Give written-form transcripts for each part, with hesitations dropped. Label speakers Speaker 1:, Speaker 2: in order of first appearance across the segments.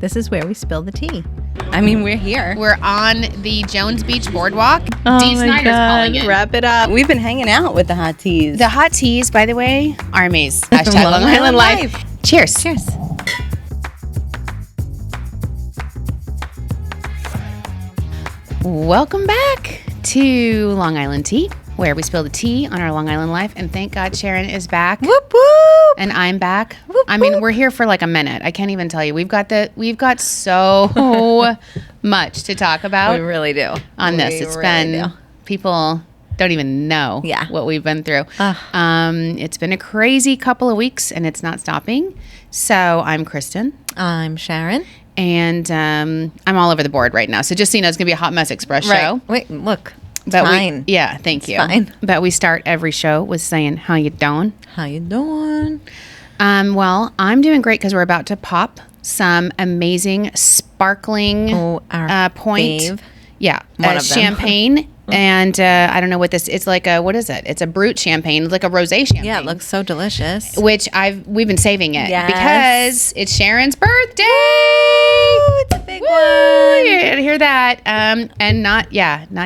Speaker 1: This is where we spill the tea. I mean, we're here.
Speaker 2: We're on the Jones Beach Boardwalk.
Speaker 1: Oh
Speaker 2: Dee Snyder's calling in.
Speaker 1: Wrap it up. We've been hanging out with the hot teas.
Speaker 2: The hot teas, by the way, Armies. Hashtag Long Island Life. Cheers.
Speaker 1: Cheers.
Speaker 2: Welcome back to Long Island Tea, where we spill the tea on our Long Island life. And thank God Sharon is back.
Speaker 1: Whoop whoop.
Speaker 2: And I'm back.
Speaker 1: Whoop,
Speaker 2: I mean,
Speaker 1: whoop.
Speaker 2: we're here for like a minute. I can't even tell you. We've got so much to talk about.
Speaker 1: We really do.
Speaker 2: On this. It's been people don't even know what we've been through. It's been a crazy couple of weeks and it's not stopping. So I'm Kristen.
Speaker 1: I'm Sharon.
Speaker 2: And I'm all over the board right now. So just so you know, it's going to be a Hot Mess Express show.
Speaker 1: Wait, look. It's
Speaker 2: but
Speaker 1: fine.
Speaker 2: Thank you.
Speaker 1: Fine.
Speaker 2: But we start every show with saying, how you doing?
Speaker 1: How you doing?
Speaker 2: Well, I'm doing great because we're about to pop some amazing sparkling Pointe.
Speaker 1: fave.
Speaker 2: Yeah.
Speaker 1: One of them.
Speaker 2: Champagne. And I don't know what this, it's like what is it? It's a Brut champagne, like a Rosé champagne.
Speaker 1: Yeah, it looks so delicious.
Speaker 2: Which we've been saving it because it's Sharon's birthday.
Speaker 1: Ooh, it's a big one.
Speaker 2: You gotta hear that. And not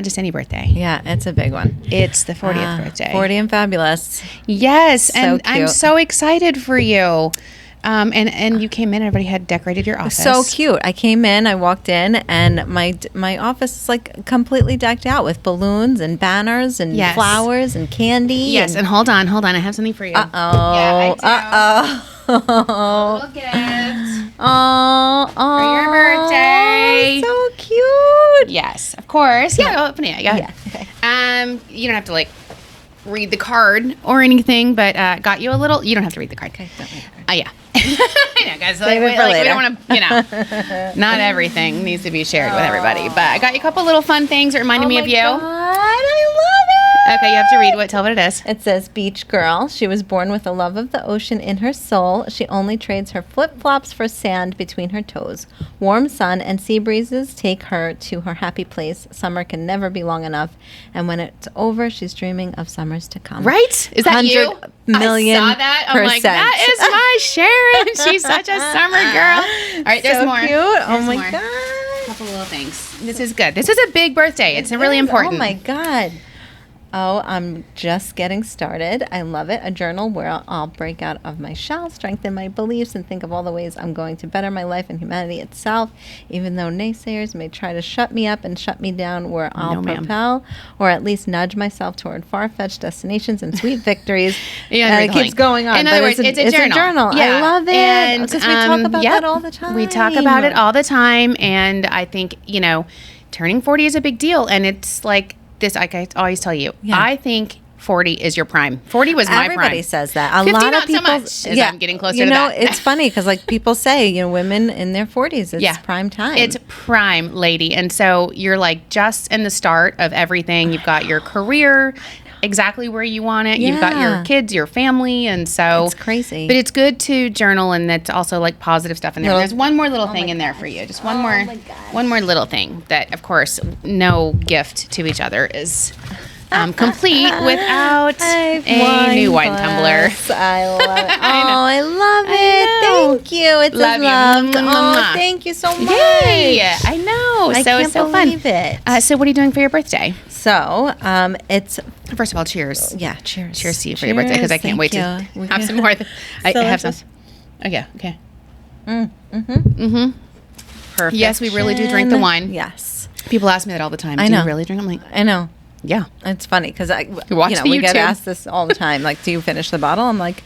Speaker 2: just any birthday.
Speaker 1: Yeah, it's a big one.
Speaker 2: It's the 40th birthday.
Speaker 1: 40 and fabulous.
Speaker 2: Yes,
Speaker 1: So
Speaker 2: and
Speaker 1: cute.
Speaker 2: I'm so excited for you. And you came in, everybody had decorated your office.
Speaker 1: So cute. I came in, I walked in, and my office is like completely decked out with balloons and banners and flowers and candy.
Speaker 2: Yes, and hold on. I have something for you.
Speaker 1: Uh-oh.
Speaker 2: Yeah, I do.
Speaker 1: Uh-oh.
Speaker 2: Little gift.
Speaker 1: Oh,
Speaker 2: For your birthday.
Speaker 1: So cute.
Speaker 2: Yes, of course. Yeah, I'll open it.
Speaker 1: Yeah. Okay.
Speaker 2: You don't have to like read the card or anything, but got you a little. You don't have to read the card.
Speaker 1: Okay. Don't read the card.
Speaker 2: Yeah. I know, guys.
Speaker 1: Save it for later.
Speaker 2: We don't want to, not everything needs to be shared with everybody. But I got you a couple little fun things that reminded me of you.
Speaker 1: God, I love it.
Speaker 2: Okay, you have to read tell what it is.
Speaker 1: It says, beach girl. She was born with a love of the ocean in her soul. She only trades her flip-flops for sand between her toes. Warm sun and sea breezes take her to her happy place. Summer can never be long enough. And when it's over, she's dreaming of summers to come.
Speaker 2: Right? Is that you?
Speaker 1: 100 million
Speaker 2: I saw that. I'm like, that is my Sharon. She's such a summer girl. All right, there's
Speaker 1: so
Speaker 2: more.
Speaker 1: Cute. Oh
Speaker 2: There's
Speaker 1: my
Speaker 2: more.
Speaker 1: God.
Speaker 2: A couple little things. This is good. This is a big birthday. It's really important.
Speaker 1: Oh my God. Oh, I'm just getting started. I love it. A journal where I'll break out of my shell, strengthen my beliefs, and think of all the ways I'm going to better my life and humanity itself, even though naysayers may try to shut me up and shut me down, where I'll propel or at least nudge myself toward far-fetched destinations and sweet victories. It keeps going on.
Speaker 2: In other words, it's a journal.
Speaker 1: Yeah. I love it.
Speaker 2: And
Speaker 1: because we talk about that all the time.
Speaker 2: We talk about it all the time. And I think, turning 40 is a big deal. And it's like, this, I always tell you, I think 40 is your prime. 40 was my prime.
Speaker 1: Everybody says that.
Speaker 2: 50
Speaker 1: lot
Speaker 2: not
Speaker 1: of people,
Speaker 2: so much. I'm getting closer to that.
Speaker 1: It's funny because like people say, women in their 40s, it's prime time.
Speaker 2: It's prime, lady. And so you're like just in the start of everything. You've got your career exactly where you want it. You've got your kids, your family, and so
Speaker 1: it's crazy.
Speaker 2: But it's good to journal, and that's also like positive stuff in there. There's one more little thing in there for you. Just one more little thing that, of course, no gift to each other is complete without a new wine tumbler.
Speaker 1: I love it. I love it. Thank you. It's
Speaker 2: love
Speaker 1: love.
Speaker 2: You.
Speaker 1: Oh, thank you so much.
Speaker 2: Yay! I know.
Speaker 1: I can't
Speaker 2: it's so fun.
Speaker 1: believe it.
Speaker 2: So what are you doing for your birthday?
Speaker 1: So, it's...
Speaker 2: First of all, cheers.
Speaker 1: Yeah, cheers.
Speaker 2: Cheers to you for your birthday, because I can't wait to have some more. I have some. Oh, yeah, okay. Perfect. Yes, we really do drink the wine.
Speaker 1: Yes.
Speaker 2: People ask me that all the time.
Speaker 1: I
Speaker 2: Do
Speaker 1: know.
Speaker 2: you really drink? I'm like,
Speaker 1: I know.
Speaker 2: yeah.
Speaker 1: It's funny because
Speaker 2: we
Speaker 1: get asked this all the time. Like, do you finish the bottle? I'm like,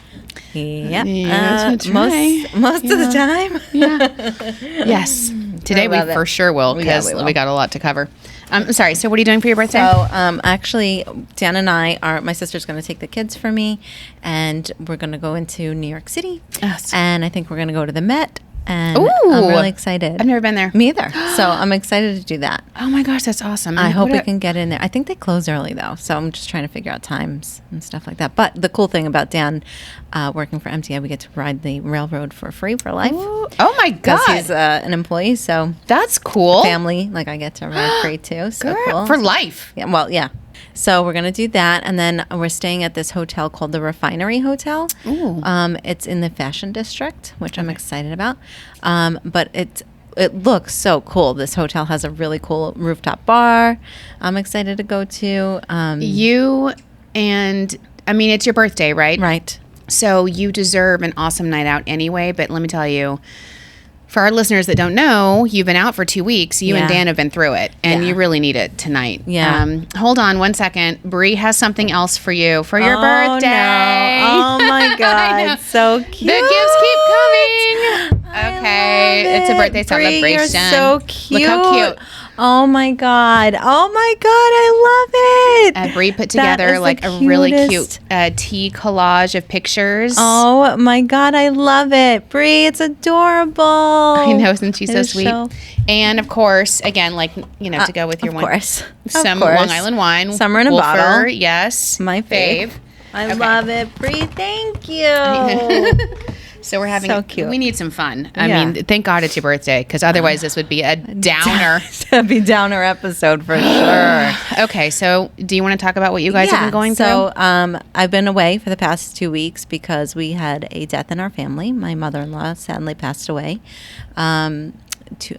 Speaker 1: yeah. Most of the time.
Speaker 2: Yeah. Yes. Today we for sure will, because we got a lot to cover. I'm sorry. So what are you doing for your birthday?
Speaker 1: So actually, Dan and my sister's going to take the kids for me, and we're going to go into New York City.
Speaker 2: Yes.
Speaker 1: And I think we're going to go to the Met. And
Speaker 2: Ooh.
Speaker 1: I'm really excited.
Speaker 2: I've never been there.
Speaker 1: Me either. So I'm excited to do that.
Speaker 2: Oh my gosh, that's awesome.
Speaker 1: I hope we can get in there. I think they close early though, so I'm just trying to figure out times and stuff like that. But the cool thing about Dan working for MTA, we get to ride the railroad for free for life.
Speaker 2: Ooh. Oh my god,
Speaker 1: because he's an employee, so
Speaker 2: that's cool.
Speaker 1: Family, like I get to ride free too. So cool
Speaker 2: for life.
Speaker 1: Yeah. Well, yeah. So we're gonna do that, and then we're staying at this hotel called the Refinery Hotel.
Speaker 2: Ooh.
Speaker 1: It's in the Fashion District, which I'm excited about. But it looks so cool. This hotel has a really cool rooftop bar. I'm excited to go to.
Speaker 2: It's your birthday, right?
Speaker 1: Right.
Speaker 2: So you deserve an awesome night out anyway. But let me tell you, for our listeners that don't know, you've been out for 2 weeks. You and Dan have been through it, and you really need it tonight.
Speaker 1: Yeah.
Speaker 2: Hold on one second. Bree has something else for you for your birthday.
Speaker 1: No. Oh my God, so cute.
Speaker 2: The gifts keep coming. Okay, it's a birthday celebration.
Speaker 1: You're so cute.
Speaker 2: Look how cute.
Speaker 1: Oh my God. I love it.
Speaker 2: Bree put together like a really cute tea collage of pictures.
Speaker 1: Oh my God, I love it. Bree, it's adorable.
Speaker 2: I know, isn't she so sweet? And of course, again, to go with your one.
Speaker 1: Of course.
Speaker 2: Some Long Island wine.
Speaker 1: Summer in a
Speaker 2: Wolfer,
Speaker 1: bottle.
Speaker 2: Yes.
Speaker 1: My fave. I love it. Bree, thank you.
Speaker 2: So we're having,
Speaker 1: so cute.
Speaker 2: We need some fun. I mean, thank God it's your birthday, because otherwise this would be a downer.
Speaker 1: It'd be a downer episode for sure.
Speaker 2: Okay, so do you want to talk about what you guys have been going through?
Speaker 1: So I've been away for the past 2 weeks because we had a death in our family. My mother-in-law sadly passed away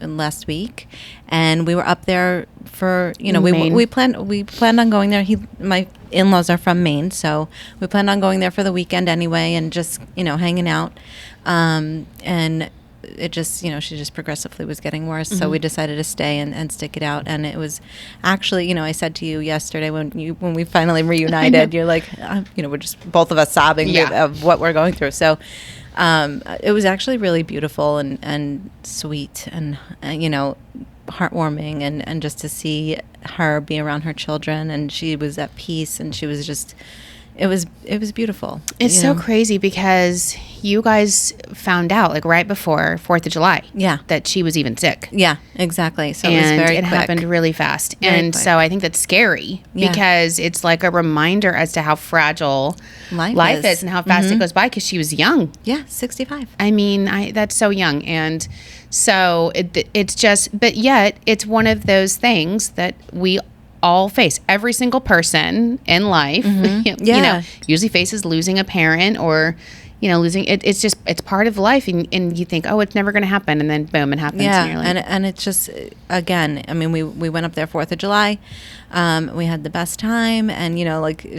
Speaker 1: last week, and we were up there for we planned on going there. My in-laws are from Maine, so we planned on going there for the weekend anyway, and just hanging out. And it just she just progressively was getting worse, so we decided to stay and stick it out. And it was actually I said to you yesterday when we finally reunited, you're like we're just both of us sobbing of what we're going through. So it was actually really beautiful and sweet and heartwarming, and just to see her be around her children, and she was at peace, and she was just it was beautiful.
Speaker 2: It's so crazy because you guys found out right before 4th of July that she was even sick.
Speaker 1: Yeah, exactly. So it
Speaker 2: happened really fast. So I think that's scary because it's like a reminder as to how fragile life is and how fast it goes by, because she was young.
Speaker 1: Yeah, 65.
Speaker 2: I mean, that's so young. And so it's just, but yet it's one of those things that we all face. Every single person in life, usually faces losing a parent or, losing it. It's just, it's part of life. And you think, oh, it's never going to happen. And then boom, it happens.
Speaker 1: Yeah.
Speaker 2: And you're like,
Speaker 1: and it's just, again, I mean, we went up there 4th of July. We had the best time, and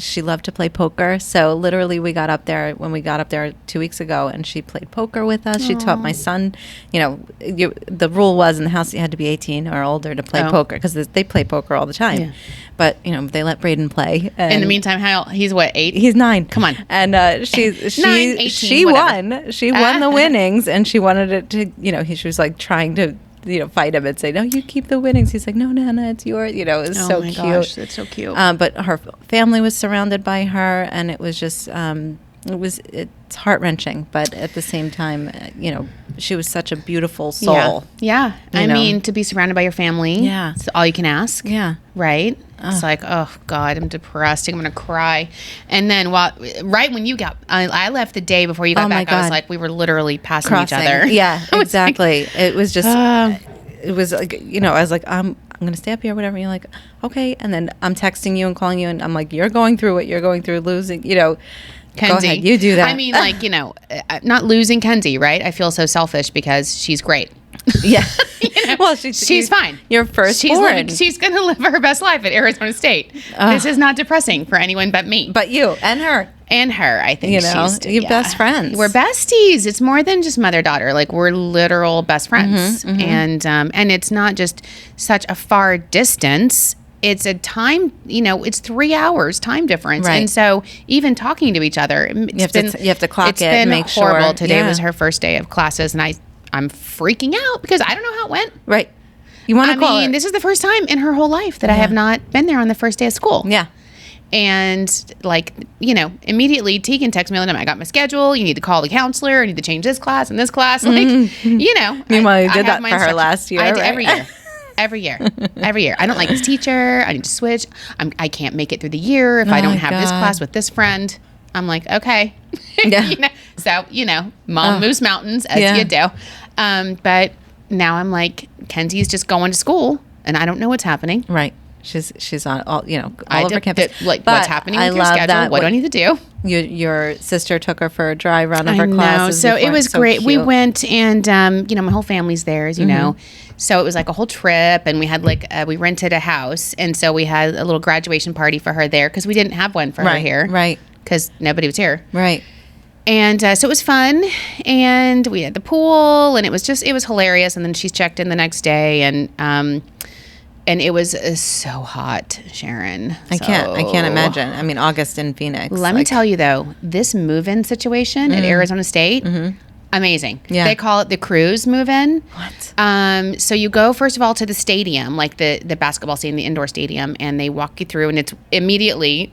Speaker 1: she loved to play poker. So literally we got up there 2 weeks ago, and she played poker with us. Aww. She taught my son, the rule was in the house you had to be 18 or older to play poker, because they play poker all the time. Yeah. But they let Braden play. And
Speaker 2: in the meantime, he's what, 8?
Speaker 1: He's 9.
Speaker 2: Come on.
Speaker 1: And she
Speaker 2: 9, 18,
Speaker 1: she
Speaker 2: whatever.
Speaker 1: won. She won the winnings, and she wanted it to. She was like trying to fight him and say, no, you keep the winnings. He's like, no, Nana, it's yours. It was so cute.
Speaker 2: Gosh, that's so cute.
Speaker 1: But her family was surrounded by her, and it was just, it's heart-wrenching. But at the same time, she was such a beautiful soul.
Speaker 2: Yeah. I mean, to be surrounded by your family, it's all you can ask.
Speaker 1: Yeah.
Speaker 2: Right? It's like, oh, God, I'm depressed. I'm going to cry. And then right when you I left the day before you got back, I was like, we were literally passing each other.
Speaker 1: Yeah, exactly. It was just, it was like, I was like, I'm going to stay up here, whatever. And you're like, okay. And then I'm texting you and calling you, and I'm like, you're going through what you're going through, losing,
Speaker 2: Kenzie.
Speaker 1: Go ahead, you do that.
Speaker 2: I mean, not losing Kenzie, right? I feel so selfish because she's great.
Speaker 1: Yeah. Well,
Speaker 2: she's fine.
Speaker 1: Your firstborn.
Speaker 2: She's going to live her best life at Arizona State. This is not depressing for anyone but me.
Speaker 1: But you and her.
Speaker 2: And her, I think.
Speaker 1: You're best friends.
Speaker 2: We're besties. It's more than just mother-daughter. We're literal best friends. And it's not just such a far distance. It's a time, it's 3 hours time difference. Right. And so even talking to each other, you have
Speaker 1: to clock
Speaker 2: it and make sure. It's been horrible. Today was her first day of classes, and I'm freaking out because I don't know how it went.
Speaker 1: Right. You want to call her.
Speaker 2: This is the first time in her whole life that I have not been there on the first day of school.
Speaker 1: Yeah.
Speaker 2: And immediately Tegan texts me all the time. I got my schedule. You need to call the counselor. I need to change this class and this class.
Speaker 1: Meanwhile, you did that for her last year.
Speaker 2: I did every year. Every year. I don't like this teacher. I need to switch. I can't make it through the year if I don't have this class with this friend. I'm like, okay.
Speaker 1: Yeah.
Speaker 2: So, mom moves mountains as you do. But now I'm like, Kenzie's just going to school and I don't know what's happening.
Speaker 1: Right. She's on all over campus.
Speaker 2: What's happening with your schedule? What do I need to do?
Speaker 1: Your sister took her for a dry run of her classes.
Speaker 2: So it was great.
Speaker 1: Cute.
Speaker 2: We went and my whole family's there, as you know. So it was like a whole trip, and we had we rented a house, and so we had a little graduation party for her there because we didn't have one for her here,
Speaker 1: right?
Speaker 2: Because nobody was here,
Speaker 1: right?
Speaker 2: And so it was fun, and we had the pool, and it was hilarious. And then she checked in the next day, and it was so hot, Sharon.
Speaker 1: I can't imagine. I mean, August in Phoenix.
Speaker 2: Let me tell you though, this move-in situation at Arizona State. Amazing. Yeah. They call it the cruise move-in.
Speaker 1: What?
Speaker 2: So you go, first of all, to the stadium, like the basketball stadium, the indoor stadium, and they walk you through, and it's immediately,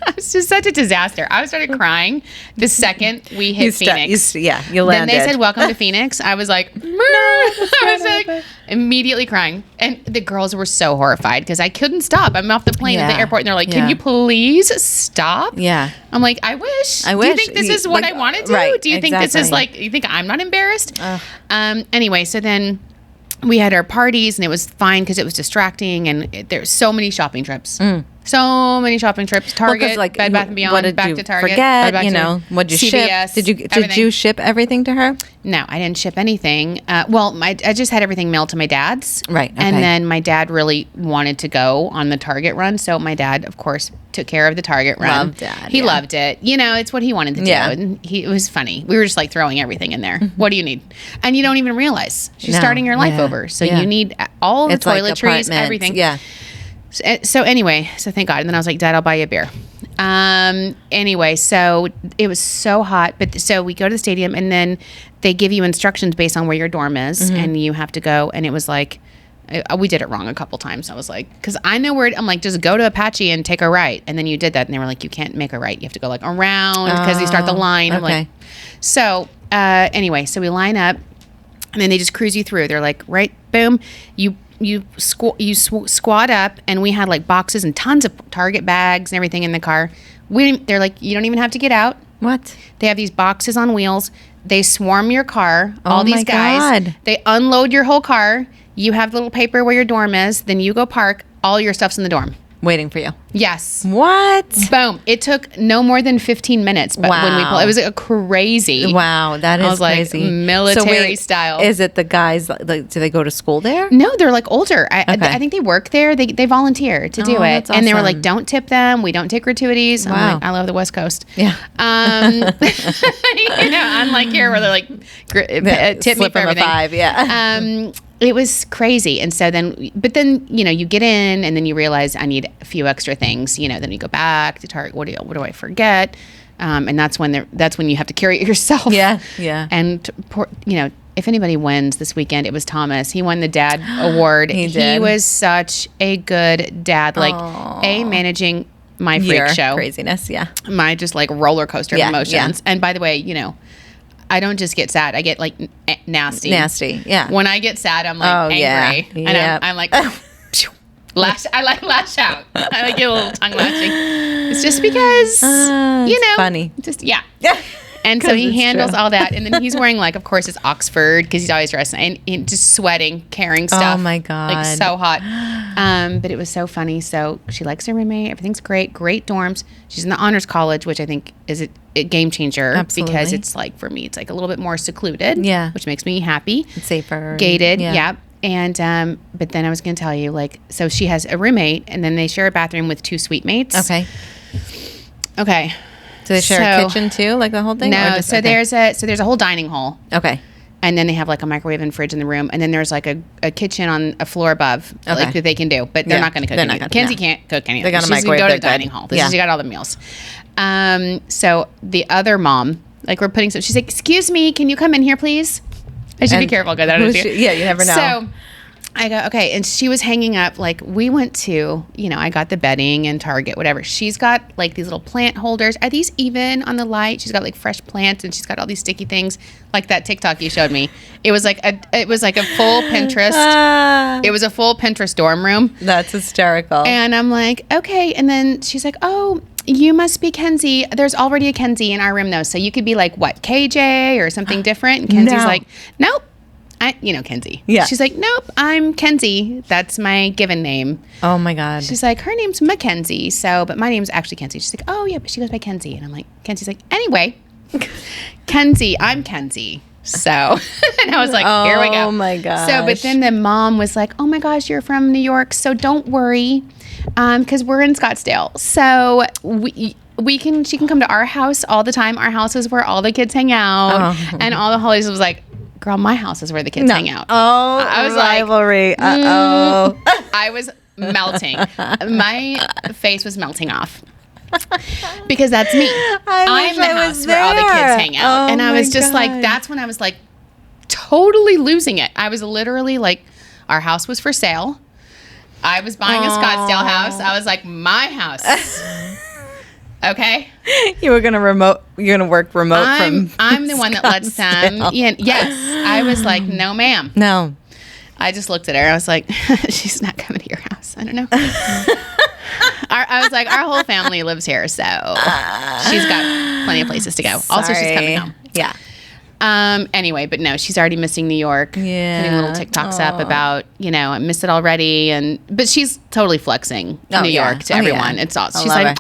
Speaker 2: it's just such a disaster. I started crying the second we hit Phoenix.
Speaker 1: You landed.
Speaker 2: Then they said, welcome to Phoenix. I was like, I was like immediately crying. And the girls were so horrified because I couldn't stop. I'm off the plane at the airport, and they're like, can you please stop?
Speaker 1: Yeah.
Speaker 2: I'm like, I wish. Do you think this is what I want to do?
Speaker 1: Right,
Speaker 2: do you think this is you think I'm not embarrassed? Anyway, so then we had our parties, and it was fine because it was distracting, and there's so many shopping trips. So many shopping trips. Target, Bed Bath & Beyond, back to Target.
Speaker 1: Forget, what'd you
Speaker 2: CVS,
Speaker 1: ship? Did you ship everything to her?
Speaker 2: No, I didn't ship anything. I just had everything mailed to my dad's.
Speaker 1: Right. Okay.
Speaker 2: And then my dad really wanted to go on the Target run. So my dad, of course, took care of the Target run.
Speaker 1: Loved Dad.
Speaker 2: He loved it. It's what he wanted to do.
Speaker 1: Yeah.
Speaker 2: And it was funny. We were just throwing everything in there. What do you need? And you don't even realize. She's starting your life over. So you need all the toiletries, everything.
Speaker 1: Yeah.
Speaker 2: So anyway, thank God. And then I was like, Dad, I'll buy you a beer. Anyway, so it was so hot. But so we go to the stadium, and then they give you instructions based on where your dorm is, and you have to go. And it was like, we did it wrong a couple times. I was like, because I know where I'm like, just go to Apache and take a right. And then you did that, and they were like, you can't make a right. You have to go around because you start the line. I'm like, so anyway, so we line up, and then they just cruise you through. They're like, right, boom, you squat up, and we had boxes and tons of Target bags and everything in the car. They're like, you don't even have to get out.
Speaker 1: What?
Speaker 2: They have these boxes on wheels. They swarm your car. All these guys.
Speaker 1: God.
Speaker 2: They unload your whole car. You have the little paper where your dorm is. Then you go park. All your stuff's in the dorm.
Speaker 1: Waiting for you.
Speaker 2: Yes.
Speaker 1: What?
Speaker 2: Boom. It took no more than 15 minutes. But when we pulled, it was crazy.
Speaker 1: Wow, that is crazy.
Speaker 2: Like military style.
Speaker 1: Is it the guys, do they go to school there?
Speaker 2: No, they're older. I think they work there. They volunteer to do it.
Speaker 1: That's
Speaker 2: And they were
Speaker 1: awesome.
Speaker 2: like, don't tip them. We don't take gratuities.
Speaker 1: Wow.
Speaker 2: I'm like, I love the West Coast.
Speaker 1: Yeah.
Speaker 2: Unlike here where they're like, tip me for everything.
Speaker 1: $5, yeah.
Speaker 2: It was crazy. And so then, you get in, and then you realize I need a few extra things, then you go back to Target. What do I forget? And that's when you have to carry it yourself.
Speaker 1: Yeah. Yeah.
Speaker 2: And if anybody wins this weekend, it was Thomas. He won the dad award. He was such a good dad, managing my freak show.
Speaker 1: Craziness. Yeah.
Speaker 2: My just roller coaster of emotions. Yeah. And by the way, I don't just get sad. I get nasty.
Speaker 1: Nasty, yeah.
Speaker 2: When I get sad, I'm angry.
Speaker 1: Yeah.
Speaker 2: And I'm like, lash. I lash out. I get a little tongue lashing. It's just because,
Speaker 1: it's funny.
Speaker 2: Just, yeah. And so he handles all that. And then he's wearing, of course, his Oxford, because he's always dressed, and just sweating, carrying stuff.
Speaker 1: Oh, my God.
Speaker 2: So hot. But it was so funny. So she likes her roommate. Everything's great. Great dorms. She's in the honors college, which I think is a game changer.
Speaker 1: Absolutely.
Speaker 2: Because it's for me, it's a little bit more secluded.
Speaker 1: Yeah.
Speaker 2: Which makes me happy.
Speaker 1: It's safer.
Speaker 2: Gated. Yeah. And, but then I was going to tell you, so she has a roommate, and then they share a bathroom with 2 suite mates. Okay.
Speaker 1: Do they share a kitchen too, the whole thing?
Speaker 2: No. There's a whole dining hall.
Speaker 1: Okay.
Speaker 2: And then they have a microwave and fridge in the room, and then there's a kitchen on a floor above, that they can do, but they're not going to cook anything. Kenzie can't cook anything.
Speaker 1: They got a
Speaker 2: She's
Speaker 1: microwave.
Speaker 2: Go to the dining hall. She got all the meals. So the other mom, we're putting some. She's like, "Excuse me, can you come in here, please?" I should be careful because I don't know.
Speaker 1: Yeah, you never know.
Speaker 2: So I go, okay. And she was hanging up, we went to, I got the bedding and Target, whatever. She's got these little plant holders. Are these even on the light? She's got fresh plants, and she's got all these sticky things, that TikTok you showed me. It was a full Pinterest. It was a full Pinterest dorm room.
Speaker 1: That's hysterical.
Speaker 2: And I'm like, okay. And then she's like, oh, you must be Kenzie. There's already a Kenzie in our room though. So you could be what, KJ or something different? And Kenzie's like, nope. Kenzie.
Speaker 1: Yeah.
Speaker 2: She's like, nope, I'm Kenzie. That's my given name.
Speaker 1: Oh my God.
Speaker 2: She's like, her name's Mackenzie. But my name's actually Kenzie. She's like, oh yeah, but she goes by Kenzie. And I'm like, Kenzie's like, anyway, Kenzie, I'm Kenzie. So, and I was like, here we go.
Speaker 1: Oh my gosh.
Speaker 2: So, but then the mom was like, oh my gosh, you're from New York. So don't worry. Cause we're in Scottsdale. So she can come to our house all the time. Our house is where all the kids hang out and all the holidays. I was like, girl, my house is where the kids hang out.
Speaker 1: Oh, I was rivalry.
Speaker 2: I was melting. My face was melting off. Because that's me. I'm the house where all the kids hang out. And I was just like, that's when I was like totally losing it. I was literally like, our house was for sale. I was buying a Scottsdale house. I was like, my house. Okay.
Speaker 1: You're gonna work remote from
Speaker 2: I'm the one that lets them. Yes. I was like, no, ma'am.
Speaker 1: No.
Speaker 2: I just looked at her. I was like, she's not coming to your house. I don't know. I was like, our whole family lives here, so she's got plenty of places to go.
Speaker 1: Sorry.
Speaker 2: Also, she's coming home.
Speaker 1: Yeah.
Speaker 2: Anyway, but no, she's already missing New York.
Speaker 1: Yeah.
Speaker 2: Putting little TikToks up about, I miss it already. But she's totally flexing New York to everyone. Yeah. It's awesome. She's like,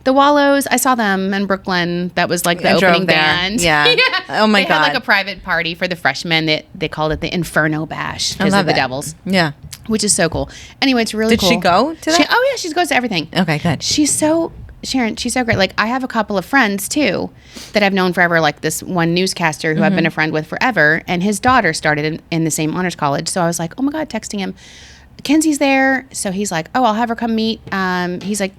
Speaker 2: the Wallows, I saw them in Brooklyn. That was like the opening band.
Speaker 1: Yeah. Oh my God.
Speaker 2: They had like a private party for the freshmen. They called it the Inferno Bash because of the Devils.
Speaker 1: Yeah.
Speaker 2: Which is so cool. Anyway, it's really cool.
Speaker 1: Did she go to that?
Speaker 2: She goes to everything.
Speaker 1: Okay, good.
Speaker 2: Sharon, she's so great. Like, I have a couple of friends, too, that I've known forever, like this one newscaster who I've been a friend with forever, and his daughter started in the same honors college. So I was like, oh, my God, texting him. Kenzie's there. So he's like, oh, I'll have her come meet. He's like,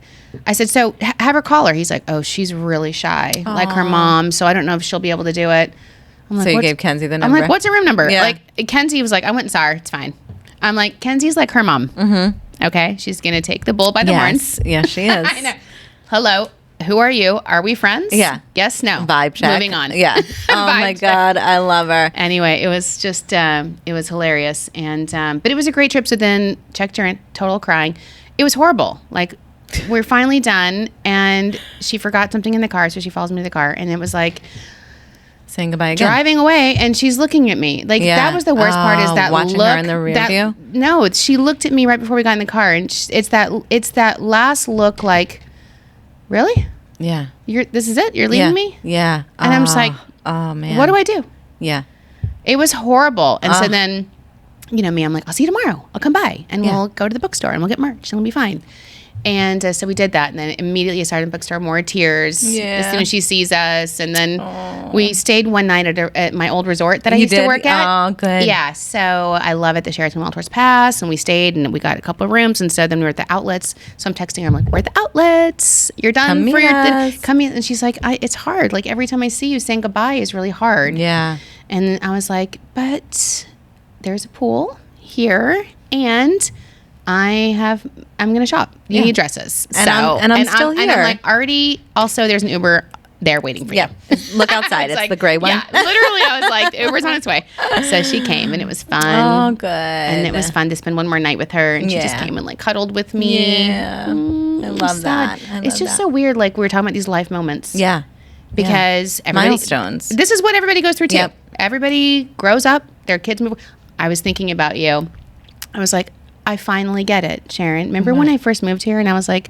Speaker 2: I said, so have her call her. He's like, oh, she's really shy, like her mom, so I don't know if she'll be able to do it. I'm like,
Speaker 1: so you gave Kenzie the number?
Speaker 2: I'm like, what's her room number?
Speaker 1: Yeah.
Speaker 2: Like, Kenzie was like, I went and saw her. It's fine. I'm like, Kenzie's like her mom. Mm-hmm. Okay? She's going to take the bull by the horns.
Speaker 1: Yes, she is.
Speaker 2: I know. Hello. Who are you? Are we friends?
Speaker 1: Yeah.
Speaker 2: Yes, no.
Speaker 1: Vibe check.
Speaker 2: Moving on.
Speaker 1: Yeah. Oh my God, I love her.
Speaker 2: Anyway, it was just, it was hilarious. And, but it was a great trip. So then checked her in, total crying. It was horrible. Like, we're finally done, and she forgot something in the car, so she follows me to the car, and it was like
Speaker 1: saying goodbye again.
Speaker 2: Driving away, and she's looking at me. Like, that was the worst part, is that
Speaker 1: watching
Speaker 2: look.
Speaker 1: Her in the rear view?
Speaker 2: No, she looked at me right before we got in the car, and it's that last look, like, really?
Speaker 1: Yeah.
Speaker 2: This is it? You're leaving me?
Speaker 1: Yeah.
Speaker 2: And I'm just like,
Speaker 1: oh man,
Speaker 2: what do I do?
Speaker 1: Yeah.
Speaker 2: It was horrible. And so then, me, I'm like, I'll see you tomorrow. I'll come by, and we'll go to the bookstore, and we'll get merch, and it'll be fine. And so we did that, and then immediately I started in the bookstore, more tears as soon as she sees us. And then we stayed one night at my old resort that I used to work at.
Speaker 1: Oh, good.
Speaker 2: Yeah, so I love it, the Sheraton Waldorf Pass, and we stayed, and we got a couple of rooms, and so then we were at the outlets. So I'm texting her, I'm like, we're at the outlets. You're done for your come in. And she's like, it's hard. Like, every time I see you, saying goodbye is really hard.
Speaker 1: Yeah.
Speaker 2: And I was like, but there's a pool here, and I'm going to shop. You need dresses.
Speaker 1: And I'm still here.
Speaker 2: And I'm like, already, also, there's an Uber there waiting for you.
Speaker 1: Look outside. It's like, the gray one.
Speaker 2: Yeah, literally, I was like, the Uber's on its way. So she came, and it was fun.
Speaker 1: Oh, good.
Speaker 2: And it was fun to spend one more night with her, and she just came and, like, cuddled with me.
Speaker 1: Yeah. I love that.
Speaker 2: It's just so weird, like, we were talking about these life moments.
Speaker 1: Yeah.
Speaker 2: Because everybody...
Speaker 1: Milestones.
Speaker 2: This is what everybody goes through, too.
Speaker 1: Yep.
Speaker 2: Everybody grows up. Their kids move. I was thinking about you. I was like, I finally get it, Sharon. Remember when I first moved here, and I was like,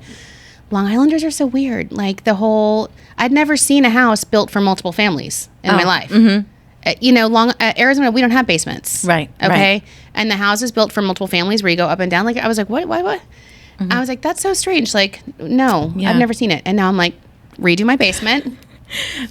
Speaker 2: Long Islanders are so weird. Like, I'd never seen a house built for multiple families in my life. Mm-hmm. Arizona, we don't have basements.
Speaker 1: Right.
Speaker 2: Okay.
Speaker 1: Right.
Speaker 2: And the house is built for multiple families where you go up and down. Like, I was like, what? Mm-hmm. I was like, that's so strange. Like, no, I've never seen it. And now I'm like, redo my basement, move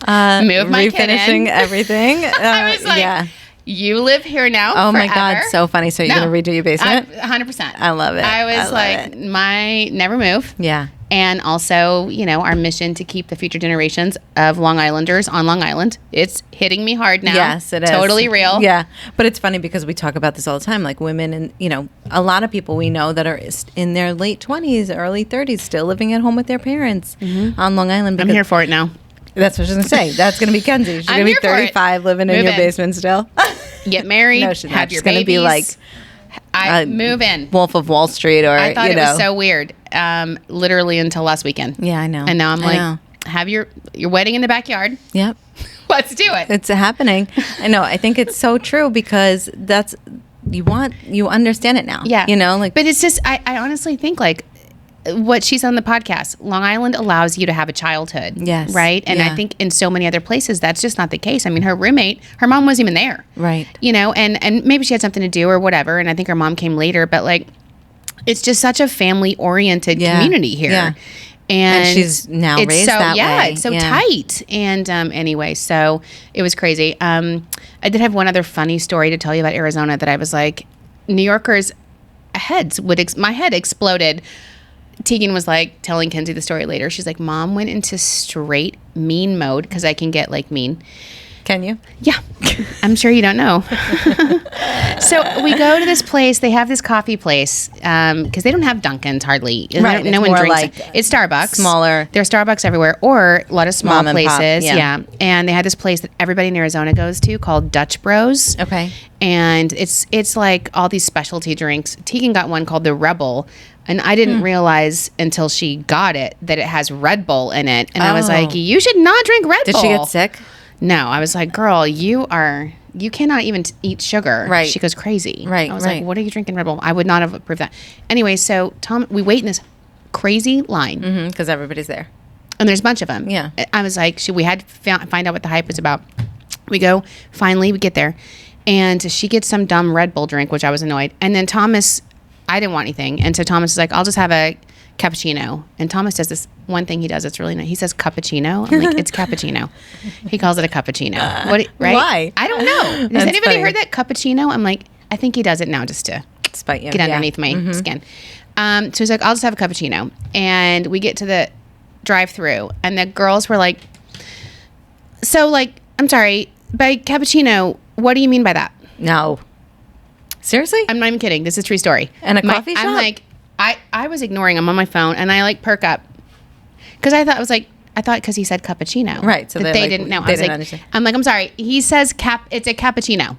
Speaker 2: my kid in.
Speaker 1: Refinishing everything.
Speaker 2: I was like, you live here now.
Speaker 1: Oh
Speaker 2: forever.
Speaker 1: my God, so funny. So you're going to redo your basement?
Speaker 2: 100%.
Speaker 1: I love it.
Speaker 2: I was like, my never move.
Speaker 1: Yeah.
Speaker 2: And also, our mission to keep the future generations of Long Islanders on Long Island. It's hitting me hard now.
Speaker 1: Yes, it is.
Speaker 2: Totally real.
Speaker 1: Yeah. But it's funny because we talk about this all the time. Like, women and, a lot of people we know that are in their late 20s, early 30s, still living at home with their parents on Long Island.
Speaker 2: I'm here for it now.
Speaker 1: That's what I was going to say. That's going to be Kenzie. She's going to be 35 living in your basement still.
Speaker 2: Get married.
Speaker 1: No, she's not.
Speaker 2: Have
Speaker 1: She's
Speaker 2: your
Speaker 1: going to be like...
Speaker 2: I move in.
Speaker 1: Wolf of Wall Street, or
Speaker 2: I thought it was so weird. Literally until last weekend.
Speaker 1: Yeah, I know.
Speaker 2: And now I'm like, have your wedding in the backyard.
Speaker 1: Yep.
Speaker 2: Let's do it.
Speaker 1: It's happening. I know. I think it's so true because you understand it now.
Speaker 2: Yeah.
Speaker 1: You know, like,
Speaker 2: but it's just, I honestly think like what she said on the podcast, Long Island allows you to have a childhood.
Speaker 1: Yes.
Speaker 2: Right. And I think in so many other places, that's just not the case. I mean, her roommate, her mom wasn't even there.
Speaker 1: Right.
Speaker 2: You know, and maybe she had something to do or whatever. And I think her mom came later, but like, it's just such a family oriented community here.
Speaker 1: Yeah.
Speaker 2: And
Speaker 1: she's now raised that way.
Speaker 2: Yeah, it's so tight. And anyway, so it was crazy. I did have one other funny story to tell you about Arizona that I was like, New Yorkers' heads my head exploded. Tegan was like telling Kenzie the story later. She's like, Mom went into straight mean mode because I can get like mean.
Speaker 1: Can you?
Speaker 2: Yeah. I'm sure you don't know. So we go to this place. They have this coffee place because they don't have Dunkin's hardly.
Speaker 1: Right.
Speaker 2: No one drinks. It's Starbucks.
Speaker 1: Smaller.
Speaker 2: There are Starbucks everywhere or a lot of small
Speaker 1: Mom and pop,
Speaker 2: places.
Speaker 1: yeah.
Speaker 2: And they had this place that everybody in Arizona goes to called Dutch Bros.
Speaker 1: Okay.
Speaker 2: And it's like all these specialty drinks. Tegan got one called the Rebel. And I didn't realize until she got it that it has Red Bull in it. And I was like, you should not drink Red Bull.
Speaker 1: Did she get sick?
Speaker 2: No, I was like, girl, you cannot even eat sugar.
Speaker 1: Right.
Speaker 2: She goes crazy.
Speaker 1: Right.
Speaker 2: I was like, what are you drinking Red Bull? I would not have approved that. Anyway, so we wait in this crazy line.
Speaker 1: Because everybody's there.
Speaker 2: And there's a bunch of them.
Speaker 1: Yeah.
Speaker 2: I was like, we had to find out what the hype was about. We go, finally, we get there. And she gets some dumb Red Bull drink, which I was annoyed. And then Thomas, I didn't want anything. And so Thomas is like, I'll just have a cappuccino. And Thomas does this one thing he does that's really nice. He says cappuccino. I'm like, it's cappuccino. He calls it a cappuccino. Right?
Speaker 1: Why?
Speaker 2: I don't know. Has anybody heard that cappuccino? I'm like, I think he does it now just to
Speaker 1: spite you.
Speaker 2: Get underneath my skin. So he's like, I'll just have a cappuccino. And we get to the drive-through and the girls were like, so like, I'm sorry, by cappuccino, what do you mean by that?
Speaker 1: No. Seriously?
Speaker 2: I'm not even kidding. This is a true story.
Speaker 1: And a coffee shop?
Speaker 2: I'm like, I was ignoring him on my phone and I like perk up because I thought because he said cappuccino.
Speaker 1: Right. So
Speaker 2: that they didn't know.
Speaker 1: They didn't understand.
Speaker 2: I'm like, I'm sorry. He says it's a cappuccino.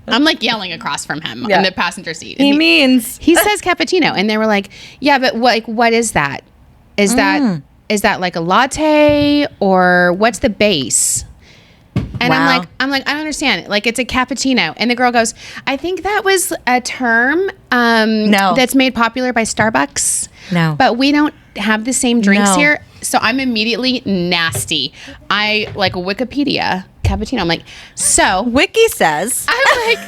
Speaker 2: I'm like yelling across from him in the passenger seat. He says cappuccino. And they were like, yeah, but what is that? Is that like a latte or what's the base? And
Speaker 1: wow.
Speaker 2: I'm like, I don't understand. Like, it's a cappuccino. And the girl goes, I think that was a term that's made popular by Starbucks.
Speaker 1: No.
Speaker 2: But we don't have the same drinks
Speaker 1: No.
Speaker 2: here. So I'm immediately nasty. I like Wikipedia cappuccino. I'm like, so.
Speaker 1: Wiki says.
Speaker 2: I'm like,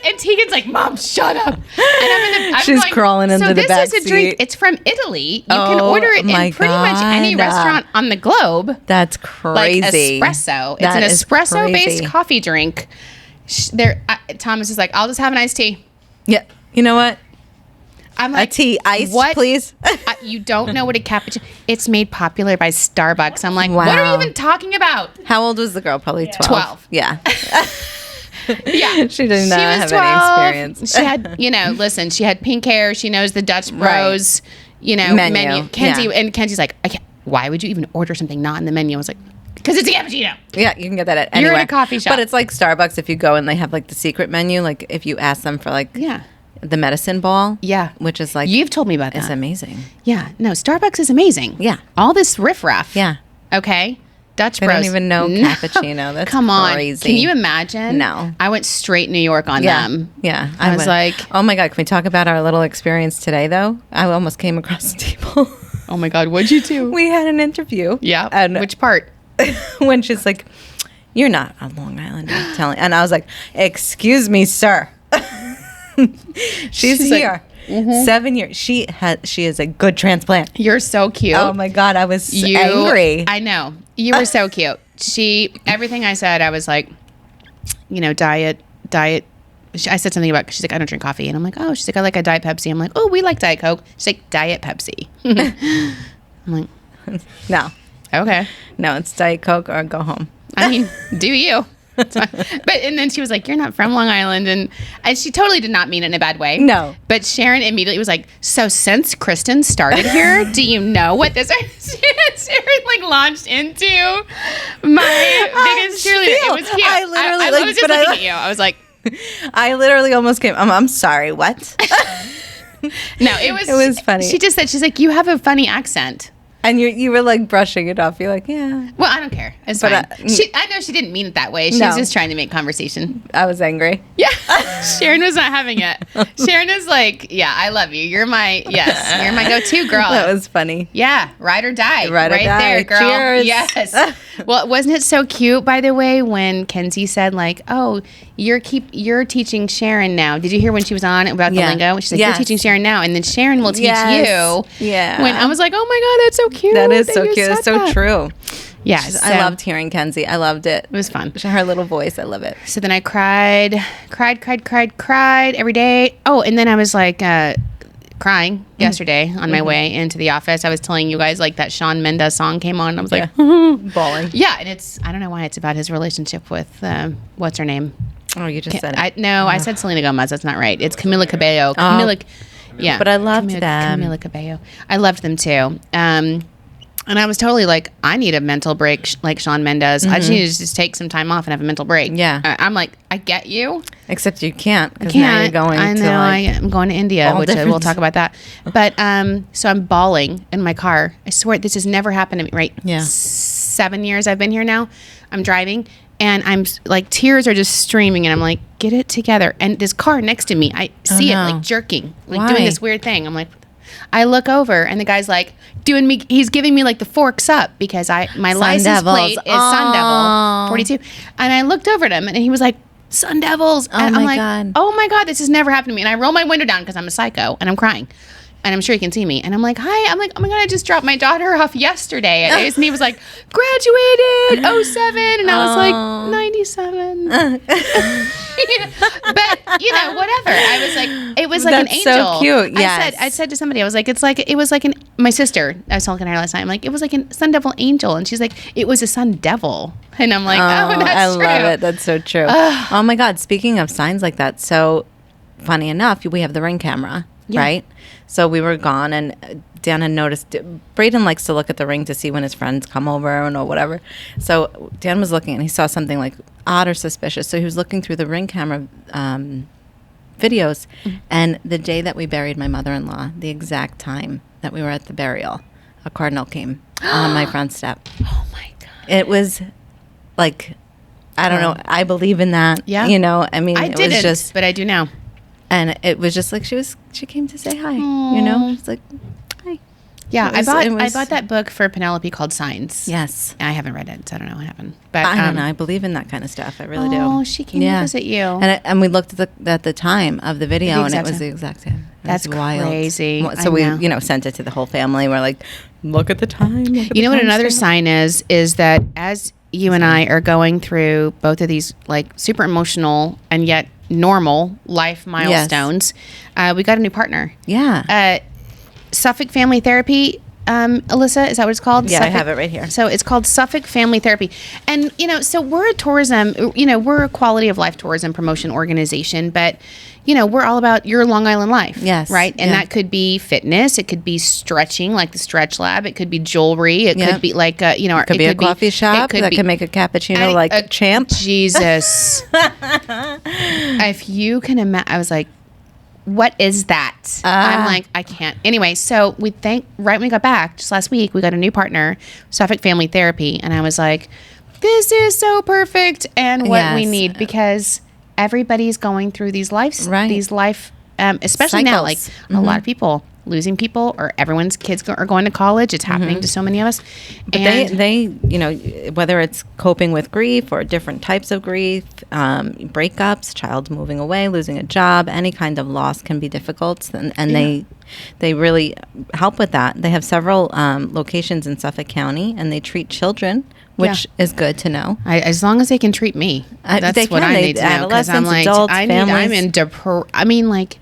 Speaker 2: and Tegan's like, Mom, shut up. And I'm
Speaker 1: She's crawling into the back
Speaker 2: seat. So this is a drink. It's from Italy. You can order it in pretty much any restaurant on the globe.
Speaker 1: That's crazy.
Speaker 2: Like espresso. It's an espresso-based coffee drink. Thomas is like, I'll just have an iced tea.
Speaker 1: Yeah. You know what?
Speaker 2: I'm like,
Speaker 1: a tea iced, please.
Speaker 2: You don't know what a cappuccino. It's made popular by Starbucks. I'm like,
Speaker 1: wow.
Speaker 2: What are you even talking about?
Speaker 1: How old was the girl? Probably 12.
Speaker 2: 12.
Speaker 1: Yeah.
Speaker 2: Yeah.
Speaker 1: She did not have
Speaker 2: 12.
Speaker 1: any experience.
Speaker 2: She had, listen, she had pink hair. She knows the Dutch Bros, menu. Kenzie's like, why would you even order something not in the menu? I was like, because it's a cappuccino.
Speaker 1: Yeah, you can get that at anywhere.
Speaker 2: You're in a coffee shop.
Speaker 1: But it's like Starbucks if you go and they have like the secret menu. Like if you ask them for like the medicine ball.
Speaker 2: Yeah.
Speaker 1: Which is like.
Speaker 2: You've told me about that.
Speaker 1: It's amazing.
Speaker 2: Yeah. No, Starbucks is amazing.
Speaker 1: Yeah.
Speaker 2: All this riffraff.
Speaker 1: Yeah.
Speaker 2: Okay. Dutch
Speaker 1: They
Speaker 2: Bros.
Speaker 1: don't even know cappuccino. That's
Speaker 2: Come on.
Speaker 1: crazy.
Speaker 2: Can you imagine?
Speaker 1: No.
Speaker 2: I went straight New York on them.
Speaker 1: Yeah.
Speaker 2: I was like.
Speaker 1: Oh my God. Can we talk about our little experience today though? I almost came across the table.
Speaker 2: Oh my God. What'd you do?
Speaker 1: We had an interview.
Speaker 2: Yeah.
Speaker 1: And
Speaker 2: which part?
Speaker 1: When she's like, you're not on Long Island, I'm telling. And I was like, excuse me, sir. She's here. Like, 7 years. She is a good transplant.
Speaker 2: You're so cute.
Speaker 1: Oh my God, I was angry.
Speaker 2: I know. You were so cute. Everything I said, I was like, diet. I said something about, she's like, I don't drink coffee. And I'm like, oh, she's like, I like a Diet Pepsi. I'm like, oh, we like Diet Coke. She's like, Diet Pepsi. I'm like,
Speaker 1: no.
Speaker 2: Okay.
Speaker 1: No, it's Diet Coke or go home.
Speaker 2: I mean, do you? And then she was like, you're not from Long Island. And she totally did not mean it in a bad way.
Speaker 1: No.
Speaker 2: But Sharon immediately was like, so since Kristen started here, do you know what this is? Sharon like launched into my biggest cheerleader. It was cute.
Speaker 1: I literally
Speaker 2: I was just looking at you. I was like.
Speaker 1: I literally almost came. I'm sorry, what?
Speaker 2: No, it was
Speaker 1: funny.
Speaker 2: She just said, she's like, you have a funny accent.
Speaker 1: And you were like brushing it off. You're like, yeah.
Speaker 2: Well, I don't care. It's fine. I know she didn't mean it that way. She was just trying to make conversation.
Speaker 1: I was angry.
Speaker 2: Yeah. Sharon was not having it. Sharon is like, yeah, I love you. You're my go-to girl.
Speaker 1: That was funny.
Speaker 2: Yeah. Ride or die.
Speaker 1: Ride or die.
Speaker 2: There, girl.
Speaker 1: Cheers.
Speaker 2: Yes. Well, wasn't it so cute, by the way, when Kenzie said like, oh, you're teaching Sharon now. Did you hear when she was on about the lingo? She's like, you're teaching Sharon now. And then Sharon will teach you.
Speaker 1: Yeah.
Speaker 2: When I was like, oh my God, that's so cute.
Speaker 1: That is so cute. It's so true.
Speaker 2: Yeah.
Speaker 1: I loved hearing Kenzie. I loved it.
Speaker 2: It was fun.
Speaker 1: Her little voice. I love it.
Speaker 2: So then I cried every day. Oh, and then I was like crying yesterday on my way into the office. I was telling you guys like that Shawn Mendes song came on. And I was like
Speaker 1: bawling.
Speaker 2: Yeah, and I don't know why it's about his relationship with what's her name?
Speaker 1: Oh, you just said it.
Speaker 2: I said Selena Gomez. That's not right. It's Camila Cabello. Yeah,
Speaker 1: but I loved them.
Speaker 2: Camila Cabello. I loved them too. And I was totally like, I need a mental break like Shawn Mendes. I just need to just take some time off and have a mental break.
Speaker 1: Yeah.
Speaker 2: I'm like, I get you.
Speaker 1: Except you can't because now you're going
Speaker 2: I know. I'm going to India, which we'll talk about that. But so I'm bawling in my car. I swear this has never happened to me, right?
Speaker 1: Yeah.
Speaker 2: 7 years I've been here now. I'm driving. And I'm like, tears are just streaming. And I'm like, get it together. And this car next to me, I see it like jerking, like doing this weird thing. I'm like, I look over and the guy's like he's giving me like the forks up because my license plate is Sun Devil 42. And I looked over at him and he was like, Sun Devils. And I'm like,
Speaker 1: God.
Speaker 2: Oh my God, this has never happened to me. And I roll my window down because I'm a psycho and I'm crying. And I'm sure you can see me. And I'm like, hi. I'm like, oh my God, I just dropped my daughter off yesterday. And he was like, graduated 07. And I was like, 97. But, whatever. I was like, it was like an angel.
Speaker 1: That's so cute. Yes.
Speaker 2: I said to somebody, I was like, it was like my sister, I was talking to her last night. I'm like, it was like a Sun Devil angel. And she's like, it was a Sun Devil. And I'm like, that's true.
Speaker 1: I love it. That's so true. Oh my God. Speaking of signs like that. So funny enough, we have the Ring camera, right? So we were gone, and Dan had noticed. Braden likes to look at the Ring to see when his friends come over or whatever. So Dan was looking, and he saw something like odd or suspicious. So he was looking through the Ring camera videos, and the day that we buried my mother-in-law, the exact time that we were at the burial, a cardinal came on my front step.
Speaker 2: Oh my God!
Speaker 1: It was like, I don't know. I believe in that.
Speaker 2: Yeah.
Speaker 1: I mean,
Speaker 2: I didn't, but I do now.
Speaker 1: And it was just like she came to say hi. It's like, hi.
Speaker 2: Yeah, I bought that book for Penelope called Signs.
Speaker 1: Yes.
Speaker 2: I haven't read it, so I don't know what happened. But
Speaker 1: I don't know. I believe in that kind of stuff. I really do.
Speaker 2: Oh, she came to visit you.
Speaker 1: And we looked at the time of the video, and it was the exact same.
Speaker 2: That's wild. Crazy.
Speaker 1: So we sent it to the whole family. We're like, look at the time.
Speaker 2: You know what another sign is that as you and I are going through both of these like super emotional and yet normal life milestones, we got a new partner.
Speaker 1: Yeah.
Speaker 2: Suffolk Family Therapy. Alyssa, is that what it's called?
Speaker 1: Yeah,
Speaker 2: Suffolk?
Speaker 1: I have it right here.
Speaker 2: So it's called Suffolk Family Therapy. And, so we're a tourism, we're a quality of life tourism promotion organization, but, we're all about your Long Island life.
Speaker 1: Yes.
Speaker 2: Right? And that could be fitness. It could be stretching, like the Stretch Lab. It could be jewelry. It could be like,
Speaker 1: it could be a coffee shop that can make a cappuccino like a champ.
Speaker 2: Jesus. If you can imagine, I was like, what is that? I'm like, I can't. Anyway, so right when we got back, just last week, we got a new partner, Suffolk Family Therapy. And I was like, this is so perfect and what we need, because everybody's going through these life, especially now, like a lot of people losing people, or everyone's kids are going to college. It's happening to so many of us.
Speaker 1: But they whether it's coping with grief or different types of grief, breakups, child moving away, losing a job, any kind of loss can be difficult, and they really help with that. They have several locations in Suffolk County, and they treat children, which is good to know.
Speaker 2: As long as they can treat me, that's what I need to know, because I'm like,
Speaker 1: adults, families.
Speaker 2: I mean, like,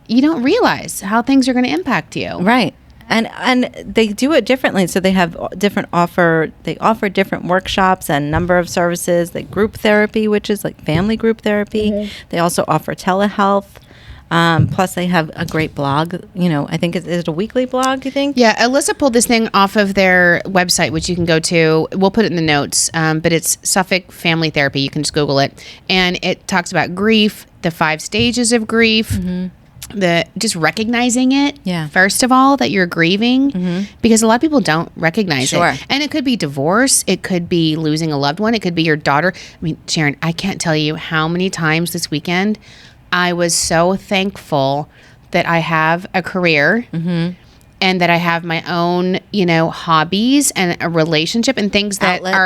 Speaker 2: you don't realize how things are going to impact you.
Speaker 1: Right. And they do it differently. So they have they offer different workshops and number of services, like group therapy, which is like family group therapy. They also offer telehealth. Plus they have a great blog. I think is it a weekly blog, you think?
Speaker 2: Yeah. Alyssa pulled this thing off of their website, which you can go to. We'll put it in the notes. But it's Suffolk Family Therapy. You can just Google it. And it talks about grief, the 5 stages of grief. just recognizing it.
Speaker 1: Yeah.
Speaker 2: First of all, that you're grieving, because a lot of people don't recognize it. And it could be divorce. It could be losing a loved one. It could be your daughter. I mean, Sharon, I can't tell you how many times this weekend I was so thankful that I have a career and that I have my own, hobbies and a relationship and things that
Speaker 1: Outlets.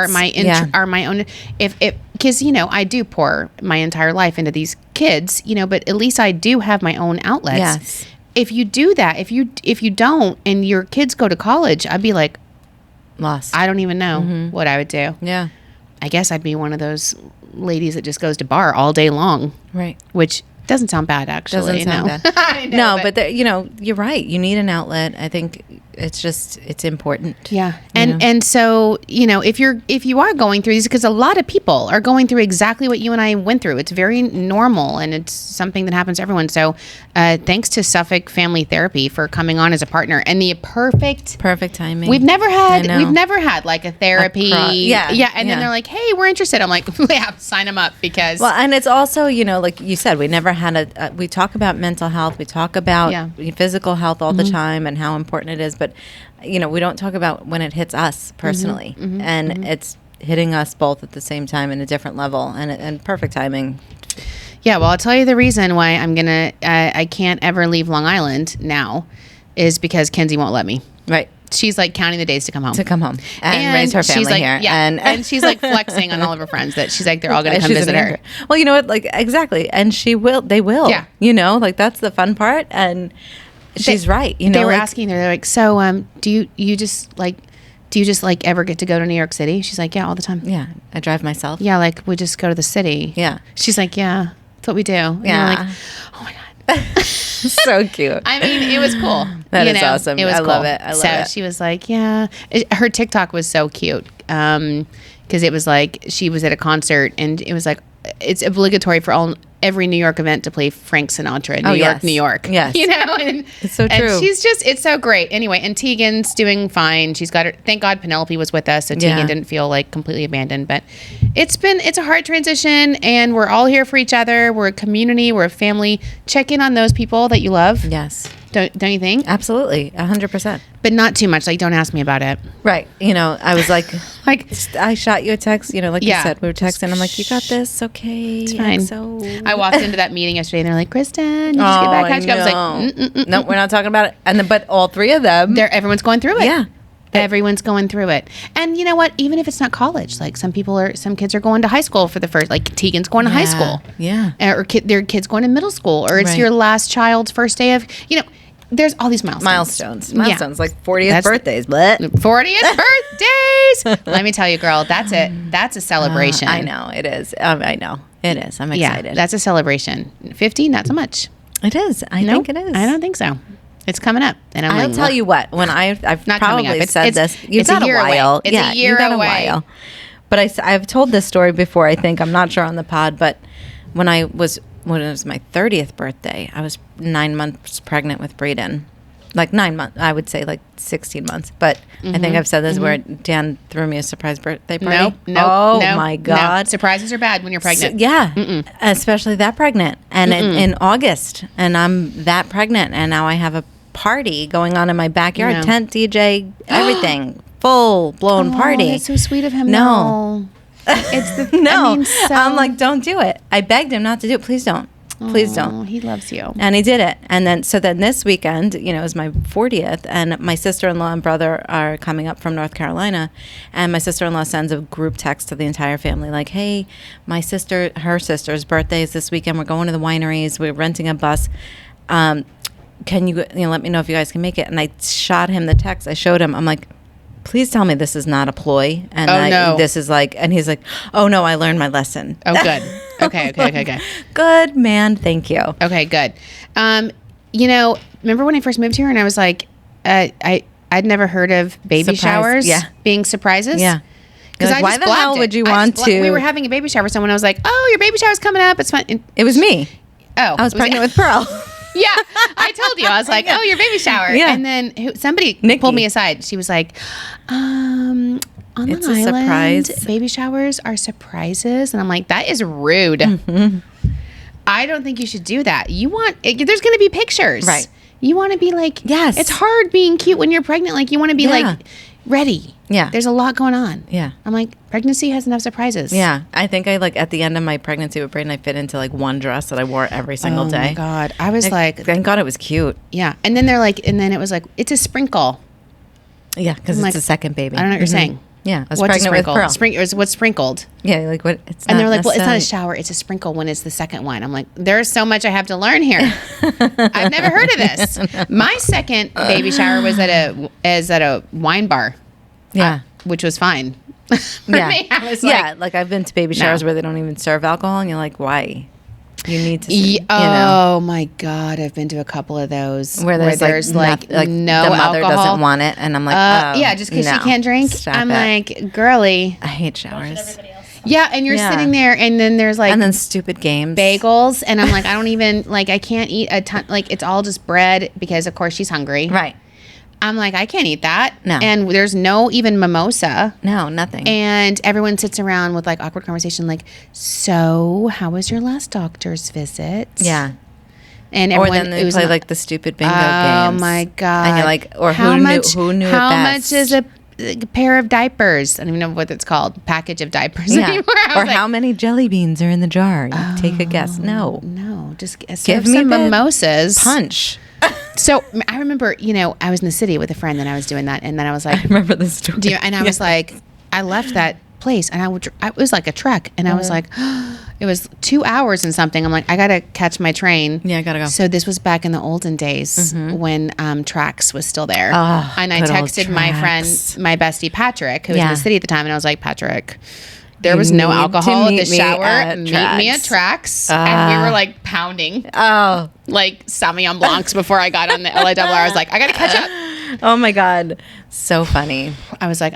Speaker 2: are my own. Because, I do pour my entire life into these kids, but at least I do have my own outlets.
Speaker 1: Yes.
Speaker 2: If you do that, if you don't, and your kids go to college, I'd be like,
Speaker 1: lost.
Speaker 2: I don't even know what I would do.
Speaker 1: Yeah.
Speaker 2: I guess I'd be one of those ladies that just goes to bar all day long.
Speaker 1: Right.
Speaker 2: Which doesn't sound bad, actually.
Speaker 1: Doesn't sound bad.
Speaker 2: I know,
Speaker 1: no, but you're right. You need an outlet. I think it's important.
Speaker 2: Yeah. And so, if you are going through these, because a lot of people are going through exactly what you and I went through. It's very normal, and it's something that happens to everyone. So thanks to Suffolk Family Therapy for coming on as a partner, and the perfect timing. We've never had like a therapy. And then they're like, hey, we're interested. I'm like, yeah, sign them up, because.
Speaker 1: Well, and it's also, like you said, we never had we talk about mental health. We talk about physical health all the time and how important it is. But, we don't talk about when it hits us personally. And it's hitting us both at the same time in a different level, and perfect timing.
Speaker 2: Yeah, well, I'll tell you the reason why I can't ever leave Long Island now is because Kenzie won't let me.
Speaker 1: Right.
Speaker 2: She's like counting the days to come home.
Speaker 1: And raise her family
Speaker 2: she's like,
Speaker 1: here.
Speaker 2: Yeah, and she's like flexing on all of her friends that she's like, they're all going to come visit her.
Speaker 1: Well, you know what? Like, exactly. And they will.
Speaker 2: Yeah.
Speaker 1: Like, that's the fun part. And she's right.
Speaker 2: They were asking her, they're like, so do you just ever get to go to New York City? She's like, yeah, all the time.
Speaker 1: Yeah. I drive myself.
Speaker 2: Yeah. Like, we just go to the city.
Speaker 1: Yeah.
Speaker 2: She's like, yeah, that's what we do. And
Speaker 1: yeah.
Speaker 2: Like, oh my God.
Speaker 1: So cute.
Speaker 2: I mean, it was cool.
Speaker 1: That is awesome.
Speaker 2: It was cool.
Speaker 1: Love it. I love it.
Speaker 2: So she was like, yeah. Her TikTok was so cute. Because it was like, she was at a concert, and it was like, it's obligatory for every New York event to play Frank Sinatra in New York.
Speaker 1: Yes.
Speaker 2: And
Speaker 1: it's so true.
Speaker 2: And it's so great. Anyway, and Tegan's doing fine. She's got her, thank God Penelope was with us, so Tegan didn't feel like completely abandoned. But it's a hard transition, and we're all here for each other. We're a community. We're a family. Check in on those people that you love.
Speaker 1: Yes.
Speaker 2: Don't you think?
Speaker 1: Absolutely. 100%.
Speaker 2: But not too much. Like, don't ask me about it.
Speaker 1: Right. I was like, I shot you a text, like you said, we were texting. I'm like, you got this. Okay.
Speaker 2: It's fine.
Speaker 1: So
Speaker 2: I walked into that meeting yesterday, and they're like, Kristen, you just get back. How'd you go? I was like,
Speaker 1: no, we're not talking about it. But all three of them.
Speaker 2: Everyone's going through it.
Speaker 1: Yeah.
Speaker 2: Everyone's going through it. And you know what? Even if it's not college, like some kids are going to high school for the first, like Tegan's going to high school.
Speaker 1: Yeah.
Speaker 2: Or their kids going to middle school, or it's your last child's first day of, there's all these milestones.
Speaker 1: Milestones, like 40th birthdays. But
Speaker 2: 40th birthdays. Let me tell you, girl, that's it. That's a celebration.
Speaker 1: I know it is. I know it is. I'm excited.
Speaker 2: Yeah, that's a celebration. 50, not so much.
Speaker 1: It is. I think it is.
Speaker 2: I don't think so. It's coming up, and
Speaker 1: I'll tell you what. When I've
Speaker 2: not
Speaker 1: probably said this, you've got a while.
Speaker 2: It's a year away.
Speaker 1: But I've told this story before. I think I'm not sure on the pod, but when it was my 30th birthday, I was 9 months pregnant with Braden. Like 9 months, I would say like 16 months. But I think I've said this where Dan threw me a surprise birthday party.
Speaker 2: No,
Speaker 1: my God.
Speaker 2: No. Surprises are bad when you're pregnant.
Speaker 1: Especially that pregnant. And in August. And I'm that pregnant. And now I have a party going on in my backyard. Tent, DJ, everything. Full-blown party.
Speaker 2: That's so sweet of him.
Speaker 1: No.
Speaker 2: It's the
Speaker 1: no. I'm like, don't do it. I begged him not to do it. Please don't. Please don't.
Speaker 2: He loves you.
Speaker 1: And he did it. And then this weekend, is my 40th, and my sister-in-law and brother are coming up from North Carolina, and my sister-in-law sends a group text to the entire family like, hey, her sister's birthday is this weekend. We're going to the wineries. We're renting a bus. Can you let me know if you guys can make it? And I shot him the text. I showed him. I'm like, please tell me this is not a ploy. And
Speaker 2: no.
Speaker 1: This is like, and he's like, oh no, I learned my lesson.
Speaker 2: Oh, good. Okay.
Speaker 1: Good, man. Thank you.
Speaker 2: Okay, good. Remember when I first moved here and I was like, I'd never heard of baby showers being surprises.
Speaker 1: Yeah.
Speaker 2: Because
Speaker 1: like, why the hell would you want to?
Speaker 2: We were having a baby shower with someone. I was like, oh, your baby shower's coming up. It's fun.
Speaker 1: It was me.
Speaker 2: Oh.
Speaker 1: I was pregnant with Pearl.
Speaker 2: Yeah, I told you. I was like, oh, your baby shower.
Speaker 1: Yeah.
Speaker 2: And then somebody
Speaker 1: Nikki
Speaker 2: pulled me aside. She was like, on Long Island,
Speaker 1: surprise.
Speaker 2: baby showers are surprises. And I'm like, that is rude. I don't think you should do that. There's going to be pictures.
Speaker 1: Right.
Speaker 2: You want to be like,
Speaker 1: yes.
Speaker 2: It's hard being cute when you're pregnant. Like, you want to be like ready.
Speaker 1: Yeah.
Speaker 2: There's a lot going on.
Speaker 1: Yeah.
Speaker 2: I'm like, pregnancy has enough surprises.
Speaker 1: Yeah. I think I at the end of my pregnancy with Brayden, I fit into like one dress that I wore every single day.
Speaker 2: Oh my God. I was like,
Speaker 1: thank God it was cute.
Speaker 2: Yeah. And then it was like, it's a sprinkle.
Speaker 1: Yeah. Because it's
Speaker 2: like,
Speaker 1: a second baby.
Speaker 2: I don't know what you're saying.
Speaker 1: Yeah, I was
Speaker 2: What's
Speaker 1: pregnant with Pearl.
Speaker 2: What's sprinkled?
Speaker 1: Yeah, like what? It's
Speaker 2: and they're like, well, it's not a shower; it's a sprinkle when it's the second one. I'm like, there's so much I have to learn here. I've never heard of this. My second baby shower was at a wine bar.
Speaker 1: Yeah,
Speaker 2: which was fine. For me, I was
Speaker 1: like I've been to baby showers where they don't even serve alcohol, and you're like, why? You need to.
Speaker 2: Oh my God, I've been to a couple of those
Speaker 1: where there's like no the mother
Speaker 2: alcohol.
Speaker 1: Doesn't want it, and I'm like,
Speaker 2: just because she can't drink. I'm like, girly.
Speaker 1: I hate showers.
Speaker 2: Yeah, and you're sitting there, and then there's like,
Speaker 1: and then stupid games,
Speaker 2: bagels, and I'm like, I don't even like, I can't eat a ton. Like, it's all just bread because of course she's hungry,
Speaker 1: right?
Speaker 2: I'm like, I can't eat that.
Speaker 1: No.
Speaker 2: And there's no even mimosa.
Speaker 1: No, nothing.
Speaker 2: And everyone sits around with like awkward conversation like, so how was your last doctor's visit?
Speaker 1: Yeah.
Speaker 2: And everyone,
Speaker 1: or then they play like the stupid bingo games.
Speaker 2: Oh my God.
Speaker 1: And you're like, or who knew
Speaker 2: how
Speaker 1: it best?
Speaker 2: much is a pair of diapers? I don't even know what it's called. Package of diapers anymore.
Speaker 1: Or like, how many jelly beans are in the jar? Take a guess. No.
Speaker 2: Just
Speaker 1: give me
Speaker 2: some mimosas.
Speaker 1: Punch.
Speaker 2: So I remember, I was in the city with a friend and I was doing that. And then I was like,
Speaker 1: I remember this story.
Speaker 2: And I was like, I left that place and it was like a trek. And I was like, it was 2 hours and something. I'm like, I got to catch my train.
Speaker 1: Yeah, I got to go.
Speaker 2: So this was back in the olden days when Trax was still there.
Speaker 1: Oh,
Speaker 2: and I texted my friend, my bestie Patrick, who was in the city at the time. And I was like, Patrick, there was no alcohol in the shower. Meet me at Trax. And we were like pounding.
Speaker 1: Oh.
Speaker 2: Like Sauvignon Blancs before I got on the LA Double R. I was like, I got to catch up.
Speaker 1: Oh my God. So funny.
Speaker 2: I was like,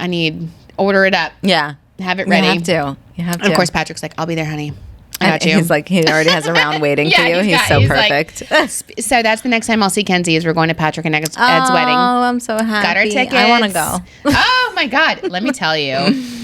Speaker 2: order it up.
Speaker 1: Yeah.
Speaker 2: Have it ready.
Speaker 1: You have to.
Speaker 2: And of course, Patrick's like, I'll be there, honey. I got you.
Speaker 1: He's like, he already has a round waiting for you. He's so perfect.
Speaker 2: Like, so that's the next time I'll see Kenzie is we're going to Patrick and Ed's wedding.
Speaker 1: Oh, I'm so happy.
Speaker 2: Got our tickets.
Speaker 1: I want to go.
Speaker 2: Oh my God. Let me tell you.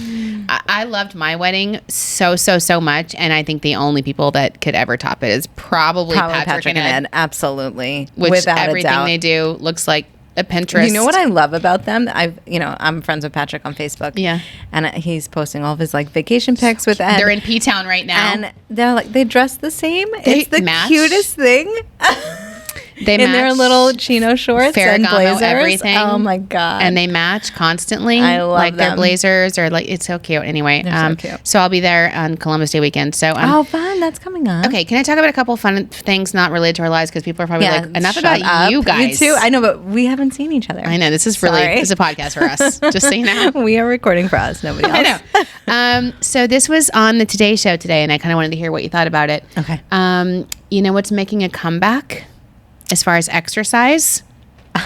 Speaker 2: I loved my wedding so much, and I think the only people that could ever top it is probably Patrick and Ed.
Speaker 1: Absolutely,
Speaker 2: which
Speaker 1: without
Speaker 2: everything
Speaker 1: a doubt.
Speaker 2: They do looks like a Pinterest.
Speaker 1: You know what I love about them? I'm friends with Patrick on Facebook.
Speaker 2: Yeah,
Speaker 1: and he's posting all of his like vacation pics with Ed.
Speaker 2: They're in P-Town right now,
Speaker 1: and they're like they dress the same. It's the cutest thing.
Speaker 2: They
Speaker 1: in their little chino shorts and blazers.
Speaker 2: Everything.
Speaker 1: Oh my God.
Speaker 2: And they match constantly.
Speaker 1: I love
Speaker 2: like
Speaker 1: them.
Speaker 2: Their blazers are like, it's so cute. Anyway,
Speaker 1: so cute.
Speaker 2: So I'll be there on Columbus Day weekend. So
Speaker 1: fun. That's coming up.
Speaker 2: Okay, can I talk about a couple of fun things not related to our lives? Because people are probably like, enough about
Speaker 1: up.
Speaker 2: you guys.
Speaker 1: You too. I know, but we haven't seen each other.
Speaker 2: I know. This is this is a podcast for us. Just so you know.
Speaker 1: We are recording for us. Nobody else.
Speaker 2: I know. So this was on the Today Show today, and I kind of wanted to hear what you thought about it.
Speaker 1: Okay.
Speaker 2: You know what's making a comeback as far as exercise?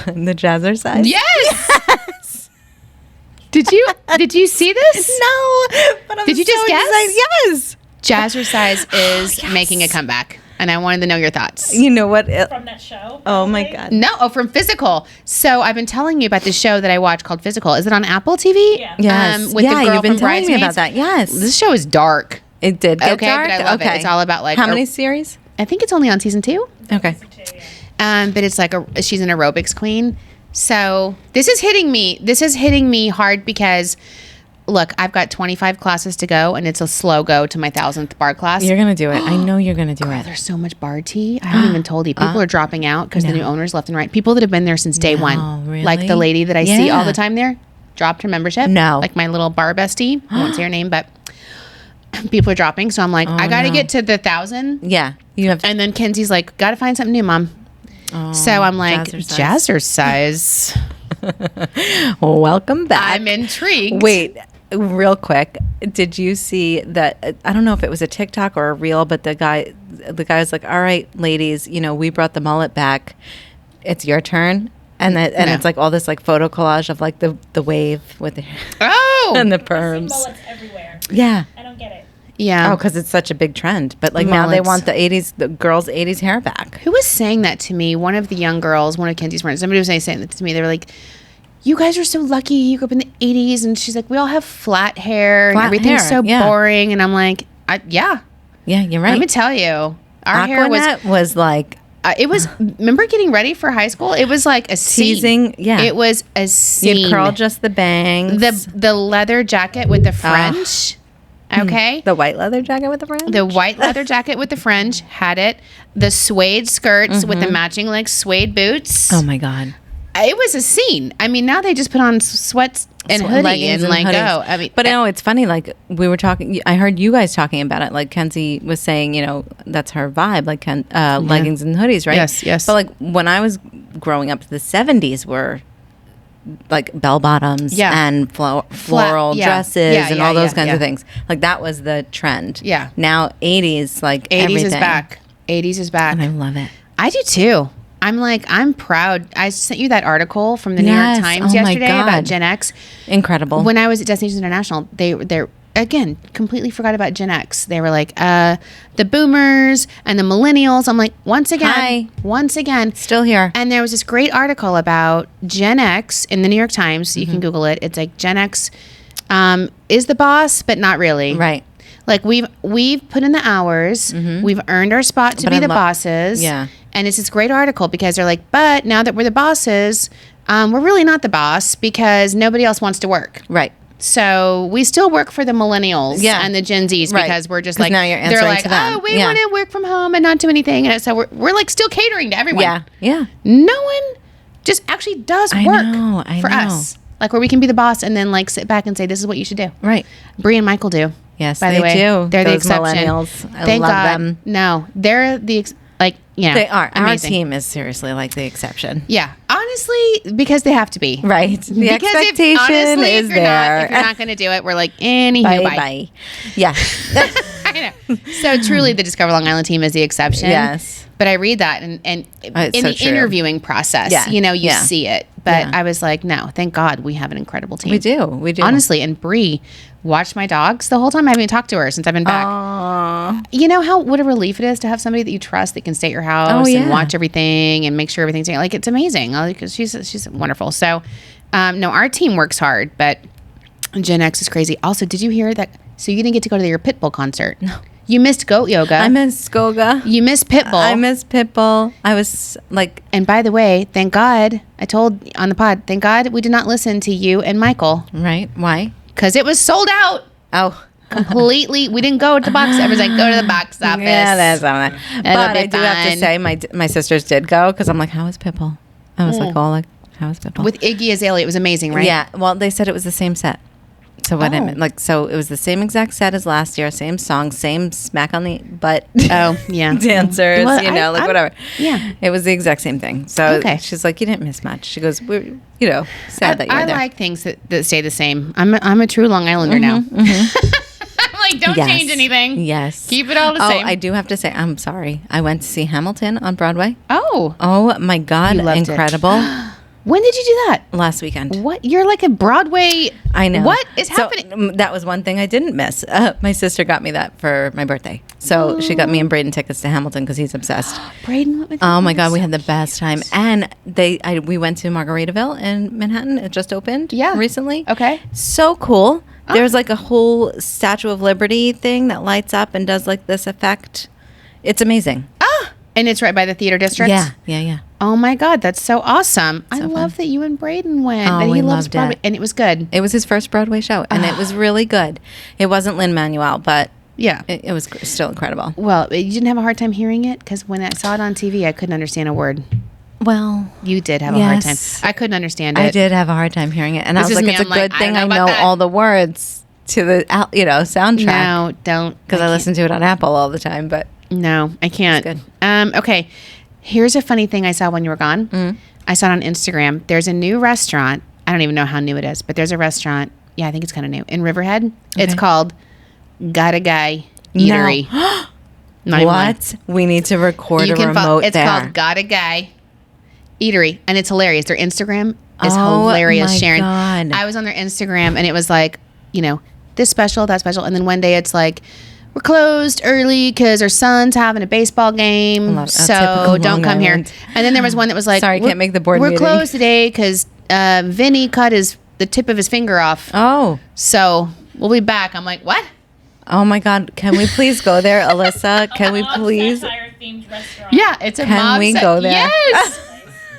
Speaker 1: The jazzercise?
Speaker 2: Yes. Did you see this?
Speaker 1: No. But I'm
Speaker 2: Did you just guess?
Speaker 1: Excited. Yes.
Speaker 2: Jazzercise is making a comeback. And I wanted to know your thoughts.
Speaker 1: You know what?
Speaker 3: From that show?
Speaker 1: Oh my God.
Speaker 2: No, from Physical. So I've been telling you about this show that I watch called Physical. Is it on Apple TV?
Speaker 3: Yeah.
Speaker 1: Yes.
Speaker 2: With the girl
Speaker 1: you've been
Speaker 2: from
Speaker 1: telling me about
Speaker 2: Bridesmaids?
Speaker 1: that. Yes.
Speaker 2: This show is dark.
Speaker 1: It did get dark?
Speaker 2: But I love it. It's all about like...
Speaker 1: How many series?
Speaker 2: I think it's only on season 2.
Speaker 1: Okay.
Speaker 2: But it's like she's an aerobics queen. So this is hitting me. This is hitting me hard because, look, I've got 25 classes to go, and it's a slow go to my 1,000th bar class.
Speaker 1: You're gonna do it. I know you're gonna do it.
Speaker 2: There's so much bar tea. I haven't even told you. People are dropping out because the new owners left and right. People that have been there since day one,
Speaker 1: really?
Speaker 2: like the lady that I see all the time there, dropped her membership.
Speaker 1: No,
Speaker 2: like my little bar bestie. I won't say her name, but people are dropping. So I'm like, I got to get to the 1,000.
Speaker 1: Yeah, you have.
Speaker 2: And then Kenzie's like, got to find something new, Mom. So I'm like, jazzercise.
Speaker 1: Welcome back.
Speaker 2: I'm intrigued.
Speaker 1: Wait, real quick. Did you see that? I don't know if it was a TikTok or a reel, but the guy was like, all right, ladies, we brought the mullet back. It's your turn. And it's like all this like photo collage of like the wave with the and the perms.
Speaker 3: I see mullets everywhere.
Speaker 1: Yeah.
Speaker 3: I don't get it.
Speaker 2: Yeah.
Speaker 1: Oh, because it's such a big trend. But like now they want the girls' 80s hair back.
Speaker 2: Who was saying that to me? One of the young girls, one of Kenzie's friends, somebody was saying that to me. They were like, you guys are so lucky. You grew up in the 80s. And she's like, we all have flat hair. And everything's so boring. And I'm like, yeah.
Speaker 1: Yeah, you're right.
Speaker 2: Let me tell you. Our hair was
Speaker 1: Aquanet was like
Speaker 2: it was. Remember getting ready for high school? It was like a
Speaker 1: teasing.
Speaker 2: scene.
Speaker 1: Yeah,
Speaker 2: it was a scene.
Speaker 1: You'd curl just the bangs.
Speaker 2: The leather jacket with the fringe. Okay.
Speaker 1: The white leather jacket with the fringe.
Speaker 2: The white leather jacket with the fringe had it. The suede skirts with the matching like suede boots.
Speaker 1: Oh my God.
Speaker 2: It was a scene. I mean, now they just put on sweats and hoodie
Speaker 1: leggings
Speaker 2: and like
Speaker 1: hoodies.
Speaker 2: go. I mean,
Speaker 1: but I know it's funny. Like we were talking, I heard you guys talking about it. Like Kenzie was saying, that's her vibe. Like leggings and hoodies, right?
Speaker 2: Yes.
Speaker 1: But like when I was growing up, the '70s were like bell bottoms and floral dresses and all those kinds of things. Like that was the trend.
Speaker 2: Yeah.
Speaker 1: Now '80s, like
Speaker 2: 80s
Speaker 1: everything.
Speaker 2: is back. 80s is back.
Speaker 1: And I love it.
Speaker 2: I do too. I'm proud. I sent you that article from the New
Speaker 1: Yes.
Speaker 2: York Times
Speaker 1: Oh my
Speaker 2: yesterday
Speaker 1: God.
Speaker 2: about Gen X.
Speaker 1: Incredible.
Speaker 2: When I was at Destinations International, they're again completely forgot about Gen X. They were like the boomers and the millennials. I'm like once again,
Speaker 1: Still here.
Speaker 2: And there was this great article about Gen X in the New York Times. You can Google it. It's like Gen X is the boss, but not really.
Speaker 1: Right.
Speaker 2: Like we've put in the hours. We've earned our spot to be the bosses.
Speaker 1: Yeah.
Speaker 2: And it's this great article because they're like, but now that we're the bosses, we're really not the boss because nobody else wants to work.
Speaker 1: Right.
Speaker 2: So we still work for the millennials and the Gen Zs because we're just like,
Speaker 1: now you're
Speaker 2: they're
Speaker 1: answering
Speaker 2: like,
Speaker 1: to them.
Speaker 2: oh, we want to work from home and not do anything. And so we're like still catering to everyone.
Speaker 1: Yeah. Yeah.
Speaker 2: No one just actually does work
Speaker 1: I
Speaker 2: for
Speaker 1: know.
Speaker 2: us. Like where we can be the boss and then like sit back and say, this is what you should do.
Speaker 1: Right.
Speaker 2: Bree and Michael do.
Speaker 1: Yes,
Speaker 2: by
Speaker 1: they
Speaker 2: the way,
Speaker 1: do.
Speaker 2: They're
Speaker 1: Those
Speaker 2: the exception.
Speaker 1: millennials. I
Speaker 2: Thank
Speaker 1: love
Speaker 2: God.
Speaker 1: them.
Speaker 2: No, they're the
Speaker 1: They are.
Speaker 2: amazing.
Speaker 1: Our team is seriously like the exception.
Speaker 2: Yeah, honestly, because they have to be.
Speaker 1: Right. The expectation is there.
Speaker 2: If you're not going to do it, we're like, anywho, bye.
Speaker 1: Yeah.
Speaker 2: I know. So truly, the Discover Long Island team is the exception.
Speaker 1: Yes.
Speaker 2: But I read that and in
Speaker 1: It's
Speaker 2: the
Speaker 1: so true.
Speaker 2: interviewing process,
Speaker 1: Yeah.
Speaker 2: you see it. But
Speaker 1: Yeah.
Speaker 2: I was like, no, thank God we have an incredible team.
Speaker 1: We do.
Speaker 2: Honestly, and Bree watched my dogs the whole time. I haven't even talked to her since I've been back.
Speaker 1: Aww.
Speaker 2: You know what a relief it is to have somebody that you trust that can stay at your house and watch everything and make sure everything's like it's amazing. Because she's wonderful. So no, our team works hard, but Gen X is crazy. Also, did you hear that? So you didn't get to go to your Pitbull concert. No. You missed goat yoga.
Speaker 1: I miss Goga.
Speaker 2: You missed Pitbull.
Speaker 1: I miss Pitbull. I was like,
Speaker 2: and by the way, thank God, I told on the pod, thank God we did not listen to you and Michael.
Speaker 1: right? Why?
Speaker 2: Because it was sold out.
Speaker 1: Oh.
Speaker 2: Completely. We didn't go to the box. I was like, go to the box office.
Speaker 1: Yeah, that's all right. But I do have to
Speaker 2: fine.
Speaker 1: say, my sisters did go because I'm like, how is Pitbull? I was like, oh, like, how is Pitbull?
Speaker 2: With Iggy Azalea, it was amazing, right?
Speaker 1: Yeah. Well, they said it was the same set. So what I meant, so it was the same exact set as last year, same song, same smack on the butt.
Speaker 2: Oh, yeah.
Speaker 1: Dancers,
Speaker 2: Well,
Speaker 1: whatever.
Speaker 2: Yeah.
Speaker 1: It was the exact same thing. So she's like, you didn't miss much. She goes, we're, sad that you're there.
Speaker 2: I like things that stay the same. I'm a true Long Islander now. I'm like, don't change anything.
Speaker 1: Yes.
Speaker 2: Keep it all the same.
Speaker 1: I do have to say, I'm sorry. I went to see Hamilton on Broadway.
Speaker 2: Oh,
Speaker 1: my God.
Speaker 2: You loved
Speaker 1: Incredible.
Speaker 2: When did you do that?
Speaker 1: Last weekend.
Speaker 2: What? You're like a Broadway.
Speaker 1: I know.
Speaker 2: What is happening?
Speaker 1: That was one thing I didn't miss. My sister got me that for my birthday. So she got me and Braden tickets to Hamilton because he's obsessed.
Speaker 2: Braden went with
Speaker 1: Oh my God, we had the best time. And we went to Margaritaville in Manhattan. It just opened recently.
Speaker 2: Okay.
Speaker 1: So cool. There's like a whole Statue of Liberty thing that lights up and does like this effect. It's amazing.
Speaker 2: And it's right by the theater district?
Speaker 1: Yeah.
Speaker 2: Oh my God, that's so awesome. I
Speaker 1: fun.
Speaker 2: love that you and Braden went.
Speaker 1: Oh,
Speaker 2: that he
Speaker 1: we
Speaker 2: loves
Speaker 1: loved
Speaker 2: Broadway.
Speaker 1: it.
Speaker 2: And it was good.
Speaker 1: It was his first Broadway show, and it was really good. It wasn't Lin-Manuel, but
Speaker 2: yeah,
Speaker 1: it was still incredible.
Speaker 2: Well, you didn't have a hard time hearing it? Because when I saw it on TV, I couldn't understand a word.
Speaker 1: Well,
Speaker 2: you did have a hard time. I couldn't understand it.
Speaker 1: I did have a hard time hearing it, and I was like, it's a good thing I know all the words to the soundtrack.
Speaker 2: No, don't.
Speaker 1: Because I listen to it on Apple all the time, but
Speaker 2: no, I can't.
Speaker 1: It's good.
Speaker 2: Okay. Here's a funny thing I saw when you were gone. I saw it on Instagram. There's a new restaurant. I don't even know how new it is, but there's a restaurant. Yeah, I think it's kind of new in Riverhead. Okay. It's called Guy Eatery.
Speaker 1: No. What? We need to record a remote
Speaker 2: It's called Guy Eatery, and it's hilarious. Their Instagram is hilarious, Sharon.
Speaker 1: God.
Speaker 2: I was on their Instagram, and it was like, this special, that special, and then one day it's like, we're closed early because our son's having a baseball game, so don't come here. And then there was one that was like,
Speaker 1: sorry, can't make the board meeting.
Speaker 2: We're closed today because Vinny cut the tip of his finger off.
Speaker 1: Oh.
Speaker 2: So we'll be back. I'm like, what?
Speaker 1: Oh my God. Can we please go there, Alyssa? Can we
Speaker 3: I love
Speaker 1: please?
Speaker 3: satire themed restaurant.
Speaker 2: Yeah, it's a
Speaker 1: Can
Speaker 2: mob
Speaker 1: we
Speaker 2: set.
Speaker 1: go there?
Speaker 2: Yes.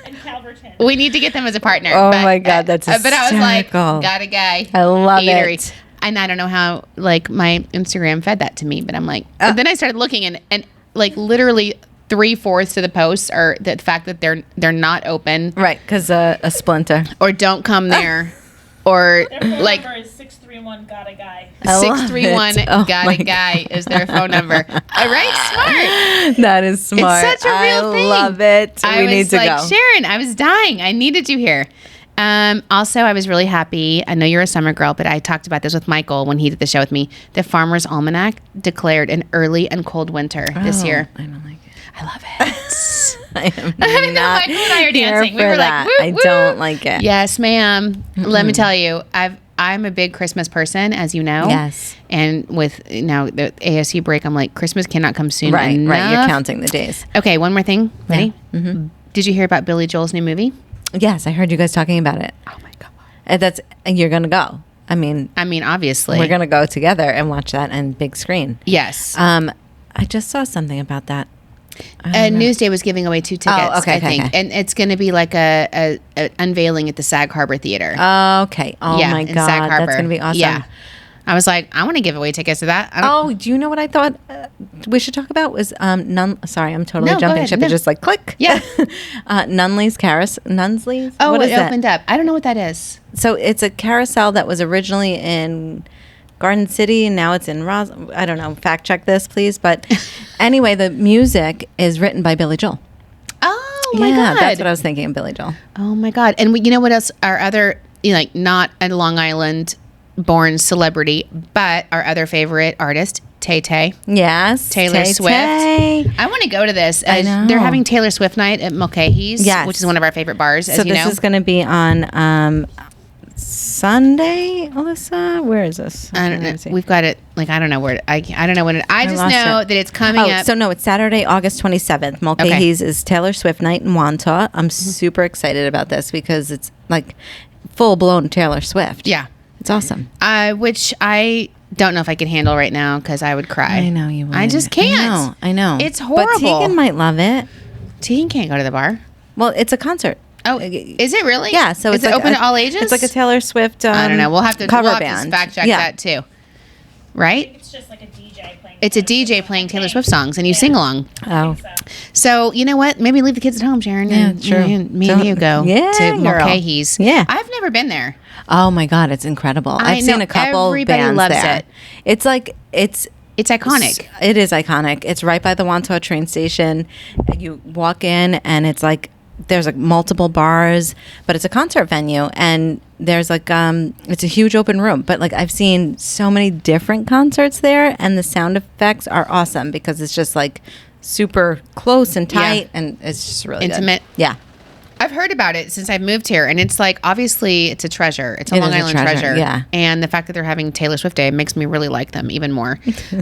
Speaker 3: In Calverton.
Speaker 2: We need to get them as a partner.
Speaker 1: Oh my God, that's
Speaker 2: But I was like,
Speaker 1: hysterical.
Speaker 2: got a guy.
Speaker 1: I love
Speaker 2: Eatery.
Speaker 1: it.
Speaker 2: And I don't know how like my Instagram fed that to me, but I'm like, but then I started looking and like literally 3/4 of the posts are the fact that they're not open
Speaker 1: Right, because a splinter.
Speaker 2: or don't come there or
Speaker 3: Their phone
Speaker 2: like
Speaker 3: number is 631 got a guy.
Speaker 1: I love
Speaker 2: 631
Speaker 1: it. Oh
Speaker 2: got
Speaker 1: my
Speaker 2: a guy is their phone number. All right, smart.
Speaker 1: That is smart.
Speaker 2: such a real thing.
Speaker 1: I love it.
Speaker 2: I
Speaker 1: We need
Speaker 2: was
Speaker 1: to
Speaker 2: like,
Speaker 1: go.
Speaker 2: Sharon, I was dying. I needed you here. Also, I was really happy. I know you're a summer girl, but I talked about this with Michael when he did the show with me. The Farmer's Almanac declared an early and cold winter this year.
Speaker 1: I don't like it.
Speaker 2: I love it.
Speaker 1: I am
Speaker 2: I know,
Speaker 1: not
Speaker 2: Michael and I are
Speaker 1: here
Speaker 2: dancing. We
Speaker 1: for
Speaker 2: were
Speaker 1: that.
Speaker 2: like, woo,
Speaker 1: I
Speaker 2: woo.
Speaker 1: don't like it.
Speaker 2: Yes, ma'am. Let me tell you, I'm a big Christmas person, as you know.
Speaker 1: Yes.
Speaker 2: And with the ASU break, I'm like, Christmas cannot come soon
Speaker 1: Right,
Speaker 2: enough.
Speaker 1: right. You're counting the days.
Speaker 2: Okay, one more thing. Ready?
Speaker 1: Mm-hmm.
Speaker 2: Did you hear about Billy Joel's new movie?
Speaker 1: Yes, I heard you guys talking about it.
Speaker 2: Oh my God.
Speaker 1: You're gonna go. I mean,
Speaker 2: Obviously.
Speaker 1: we're gonna go together and watch that on big screen.
Speaker 2: Yes.
Speaker 1: I just saw something about that.
Speaker 2: Newsday was giving away 2 tickets,
Speaker 1: okay,
Speaker 2: I
Speaker 1: okay,
Speaker 2: think.
Speaker 1: okay.
Speaker 2: And it's going to be like a unveiling at the Sag Harbor Theater.
Speaker 1: Okay. Oh
Speaker 2: Yeah,
Speaker 1: my
Speaker 2: in
Speaker 1: God,
Speaker 2: Sag Harbor.
Speaker 1: that's gonna be awesome.
Speaker 2: Yeah. I was like, I want to give away tickets to that.
Speaker 1: Oh, do you know what I thought we should talk about was Sorry, I'm totally
Speaker 2: No, go
Speaker 1: jumping
Speaker 2: ahead.
Speaker 1: ship.
Speaker 2: No.
Speaker 1: It's just like click.
Speaker 2: Yeah.
Speaker 1: Nunley's Nunley's.
Speaker 2: Oh,
Speaker 1: What is
Speaker 2: it
Speaker 1: that?
Speaker 2: opened up. I don't know what that is.
Speaker 1: So it's a carousel that was originally in Garden City and now it's in I don't know. Fact check this, please. But anyway, the music is written by Billy Joel.
Speaker 2: Oh my God.
Speaker 1: That's what I was thinking of Billy Joel.
Speaker 2: Oh my God. And you know what else? Our other, like not a Long Island born celebrity, but our other favorite artist, Tay-Tay.
Speaker 1: Yes.
Speaker 2: Taylor Swift.
Speaker 1: Tay.
Speaker 2: I want to go to this.
Speaker 1: I know.
Speaker 2: They're having Taylor Swift night at Mulcahy's,
Speaker 1: Yes.
Speaker 2: which is one of our favorite bars,
Speaker 1: So
Speaker 2: as you
Speaker 1: this
Speaker 2: know.
Speaker 1: is going to be on Sunday, Alyssa? Where is this?
Speaker 2: I don't know. We've got it. Like I don't know where. I don't know when. I just
Speaker 1: lost
Speaker 2: know
Speaker 1: it.
Speaker 2: that it's coming up.
Speaker 1: So no, it's Saturday, August 27th. Mulcahy's is Taylor Swift night in Wantagh. I'm super excited about this because it's like full blown Taylor Swift.
Speaker 2: Yeah,
Speaker 1: it's awesome.
Speaker 2: Which I don't know if I could handle right now because I would cry.
Speaker 1: I know you would.
Speaker 2: I just can't.
Speaker 1: I know.
Speaker 2: It's horrible.
Speaker 1: But Tegan might love it.
Speaker 2: Tegan can't go to the bar.
Speaker 1: Well, it's a concert.
Speaker 2: Oh, is it really?
Speaker 1: Yeah. So
Speaker 2: is
Speaker 1: it's
Speaker 2: it
Speaker 1: like
Speaker 2: open to all ages?
Speaker 1: It's like a Taylor Swift.
Speaker 2: I don't know. We'll have to
Speaker 1: cover
Speaker 2: we'll have
Speaker 1: band.
Speaker 2: to fact check
Speaker 1: Yeah.
Speaker 2: that too. Right?
Speaker 3: It's just like a DJ playing.
Speaker 2: It's a DJ playing Taylor Swift songs, and you sing along.
Speaker 1: Oh.
Speaker 2: So you know what? Maybe leave the kids at home, Sharon.
Speaker 1: Yeah,
Speaker 2: and
Speaker 1: true.
Speaker 2: Me and you go
Speaker 1: Yeah,
Speaker 2: to
Speaker 1: girl.
Speaker 2: Mulcahy's.
Speaker 1: Yeah.
Speaker 2: I've never been there.
Speaker 1: Oh my God, it's incredible.
Speaker 2: I
Speaker 1: I've seen
Speaker 2: know,
Speaker 1: a couple
Speaker 2: everybody
Speaker 1: bands
Speaker 2: loves
Speaker 1: there.
Speaker 2: it.
Speaker 1: It's like it's
Speaker 2: iconic.
Speaker 1: It is iconic. It's right by the Wantagh train station. And you walk in, and it's like there's like multiple bars, but it's a concert venue, and there's like it's a huge open room. But like I've seen so many different concerts there, and the sound effects are awesome because it's just like super close and tight, and it's just really
Speaker 2: Intimate.
Speaker 1: Good. Yeah.
Speaker 2: I've heard about it since I've moved here, and it's like obviously it's a treasure. It's a
Speaker 1: It
Speaker 2: Long
Speaker 1: is a
Speaker 2: Island
Speaker 1: treasure,
Speaker 2: treasure.
Speaker 1: yeah.
Speaker 2: And the fact that they're having Taylor Swift Day makes me really like them even more.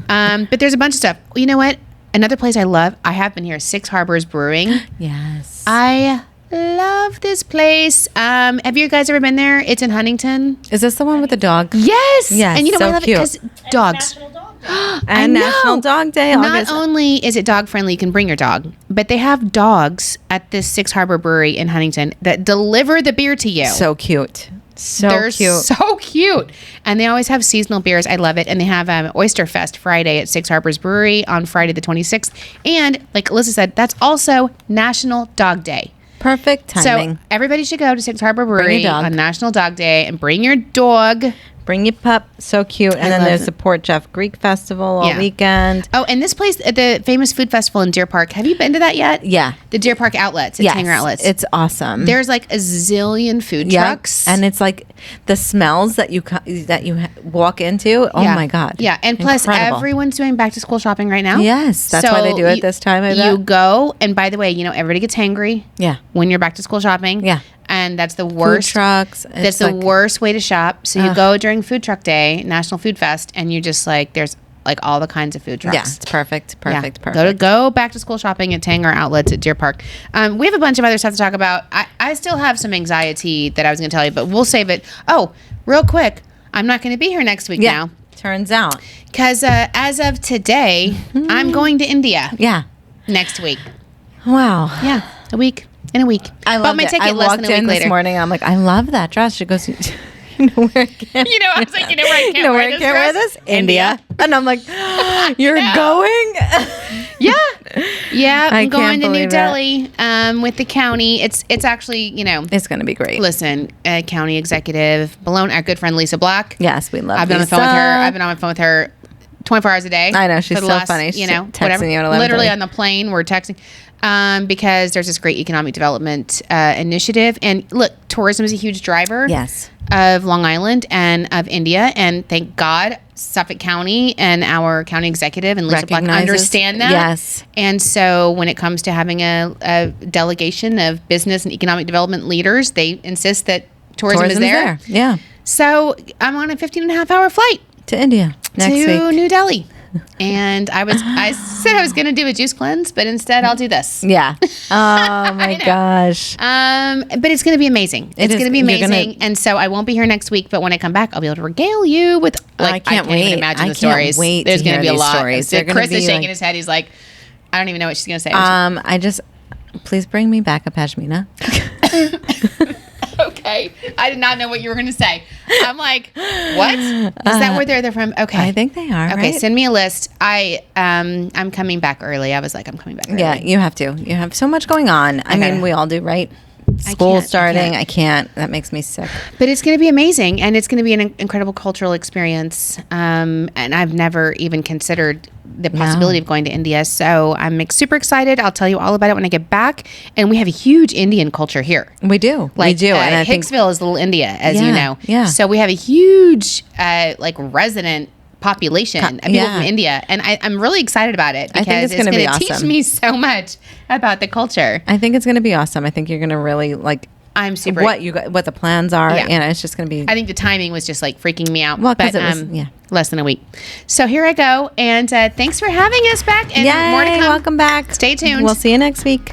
Speaker 2: But there's a bunch of stuff. You know what? Another place I love. I have been here. Six Harbors Brewing.
Speaker 1: Yes.
Speaker 2: I love this place. Have you guys ever been there? It's in Huntington.
Speaker 1: Is this the one with the dog?
Speaker 2: Yes.
Speaker 1: Yes,
Speaker 2: And you know
Speaker 1: so
Speaker 2: why I love
Speaker 1: cute.
Speaker 2: it? Because dogs.
Speaker 3: National Dog Day.
Speaker 2: I
Speaker 1: And National
Speaker 2: know.
Speaker 1: Dog Day.
Speaker 2: Not
Speaker 1: August.
Speaker 2: only is it dog friendly, you can bring your dog, but they have dogs at this Six Harbor Brewery in Huntington that deliver the beer to you.
Speaker 1: So cute. So
Speaker 2: They're
Speaker 1: cute.
Speaker 2: so cute. And they always have seasonal beers. I love it. And they have Oyster Fest Friday at Six Harbors Brewery on Friday the 26th. And like Alyssa said, that's also National Dog Day.
Speaker 1: Perfect timing.
Speaker 2: So everybody should go to Six Harbor Brewery
Speaker 1: dog.
Speaker 2: on National Dog Day and bring your dog.
Speaker 1: Bring your pup. So cute. And then
Speaker 2: love
Speaker 1: there's
Speaker 2: it.
Speaker 1: the Port Jeff Greek Festival all
Speaker 2: Yeah.
Speaker 1: weekend.
Speaker 2: Oh, and this place, the famous food festival in Deer Park. Have you been to that yet?
Speaker 1: Yeah.
Speaker 2: The Deer Park outlets, at
Speaker 1: Yes.
Speaker 2: Tanger outlets.
Speaker 1: It's awesome.
Speaker 2: There's like a zillion food
Speaker 1: Yep.
Speaker 2: trucks.
Speaker 1: And it's like the smells that you walk into. Oh
Speaker 2: Yeah.
Speaker 1: my God.
Speaker 2: Yeah, and plus
Speaker 1: Incredible.
Speaker 2: everyone's doing back to school shopping right now.
Speaker 1: Yes, that's why they do it this time, I
Speaker 2: You
Speaker 1: bet.
Speaker 2: go, and by the way, everybody gets hangry.
Speaker 1: Yeah.
Speaker 2: When you're back to school shopping.
Speaker 1: Yeah.
Speaker 2: And that's the
Speaker 1: Food
Speaker 2: worst.
Speaker 1: trucks.
Speaker 2: That's
Speaker 1: It's
Speaker 2: the
Speaker 1: like-
Speaker 2: worst way to shop. So you go during Food Truck Day, National Food Fest, and you just like there's like all the kinds of food trucks.
Speaker 1: Yeah, it's perfect.
Speaker 2: Yeah.
Speaker 1: Perfect.
Speaker 2: Go back to school shopping at Tanger outlets at Deer Park. We have a bunch of other stuff to talk about. I still have some anxiety that I was going to tell you, but we'll save it. Oh, real quick, I'm not going to be here next week
Speaker 1: Yeah.
Speaker 2: now
Speaker 1: Turns out.
Speaker 2: because as of today, I'm going to India.
Speaker 1: Yeah.
Speaker 2: next week.
Speaker 1: Wow.
Speaker 2: Yeah, a week. In a week.
Speaker 1: I
Speaker 2: bought
Speaker 1: love
Speaker 2: my
Speaker 1: it.
Speaker 2: ticket
Speaker 1: I
Speaker 2: less
Speaker 1: walked
Speaker 2: than a week
Speaker 1: in
Speaker 2: later.
Speaker 1: this morning. I'm like, I love that dress. She goes, you know where I can't,
Speaker 2: You know, I was like, you know where I can't, wear, this
Speaker 1: wear
Speaker 2: dress?
Speaker 1: this? India. And I'm like, you're going?
Speaker 2: Yeah. Yeah,
Speaker 1: I
Speaker 2: I'm going
Speaker 1: can't
Speaker 2: to New
Speaker 1: believe
Speaker 2: Delhi with the county. It's actually, you know.
Speaker 1: It's going to be great.
Speaker 2: Listen, county executive, Bologna, our good friend Lisa Black.
Speaker 1: Yes, we love
Speaker 2: I've been on the phone with her. I've been on the phone with her 24 hours a day.
Speaker 1: I know, she's
Speaker 2: for the
Speaker 1: so
Speaker 2: last,
Speaker 1: funny.
Speaker 2: You know,
Speaker 1: She's
Speaker 2: whatever.
Speaker 1: texting you at 11:30.
Speaker 2: Literally on the plane, we're texting. Because there's this great economic development initiative. And look, tourism is a huge driver
Speaker 1: Yes.
Speaker 2: of Long Island and of India. And thank God Suffolk County and our county executive and Lisa Black
Speaker 1: Recognizes.
Speaker 2: understand that.
Speaker 1: Yes.
Speaker 2: And so when it comes to having a delegation of business and economic development leaders, they insist that tourism is there.
Speaker 1: Yeah.
Speaker 2: So I'm on a 15-and-a-half-hour flight
Speaker 1: To India next
Speaker 2: to
Speaker 1: week.
Speaker 2: New Delhi. And I said I was going to do a juice cleanse, but instead I'll do this.
Speaker 1: Yeah. Oh my
Speaker 2: know.
Speaker 1: gosh.
Speaker 2: But it's going to be amazing. It's
Speaker 1: is.
Speaker 2: going to be
Speaker 1: You're
Speaker 2: amazing. And so I won't be here next week, but when I come back, I'll be able to regale you with
Speaker 1: I can't wait.
Speaker 2: even imagine
Speaker 1: I
Speaker 2: the
Speaker 1: can't
Speaker 2: stories.
Speaker 1: wait
Speaker 2: There's
Speaker 1: to
Speaker 2: going to
Speaker 1: hear
Speaker 2: be a
Speaker 1: these
Speaker 2: lot.
Speaker 1: stories. They're gonna
Speaker 2: Chris is
Speaker 1: be
Speaker 2: shaking
Speaker 1: like-
Speaker 2: his head. He's like, I don't even know what she's going to say.
Speaker 1: Please bring me back a pashmina.
Speaker 2: Okay. I did not know what you were going to say. I'm like, what? Is that where they're from? Okay.
Speaker 1: I think they are.
Speaker 2: Okay,
Speaker 1: right?
Speaker 2: send me a list. I'm coming back early. I was like, I'm coming back early.
Speaker 1: Yeah, you have to. You have so much going on. I mean,
Speaker 2: gotta-
Speaker 1: we all do, right? School
Speaker 2: can't, I
Speaker 1: starting.
Speaker 2: can't.
Speaker 1: I can't. That makes me sick.
Speaker 2: But it's going to be amazing, and it's going to be an incredible cultural experience. And I've never even considered the possibility of going to India. So I'm super excited. I'll tell you all about it when I get back. And we have a huge Indian culture here.
Speaker 1: We do.
Speaker 2: Like,
Speaker 1: we do. And I think
Speaker 2: Hicksville is little India, as you
Speaker 1: Yeah,
Speaker 2: know.
Speaker 1: yeah.
Speaker 2: So we have a huge, resident population of people
Speaker 1: yeah.
Speaker 2: from India, and I'm really excited about it
Speaker 1: I
Speaker 2: because
Speaker 1: think it's
Speaker 2: it's
Speaker 1: gonna
Speaker 2: going
Speaker 1: be
Speaker 2: to teach
Speaker 1: awesome.
Speaker 2: me so much about the culture.
Speaker 1: I think it's going to be awesome. I think you're going to really like
Speaker 2: I'm super.
Speaker 1: what the plans are,
Speaker 2: Yeah.
Speaker 1: and it's just going to be.
Speaker 2: I think the timing was just like freaking me out.
Speaker 1: Well, 'cause
Speaker 2: but
Speaker 1: it was- yeah.
Speaker 2: less than a week. So here I go, and thanks for having us back. And more to
Speaker 1: Yay!
Speaker 2: come.
Speaker 1: Welcome back.
Speaker 2: Stay tuned.
Speaker 1: We'll see you next week.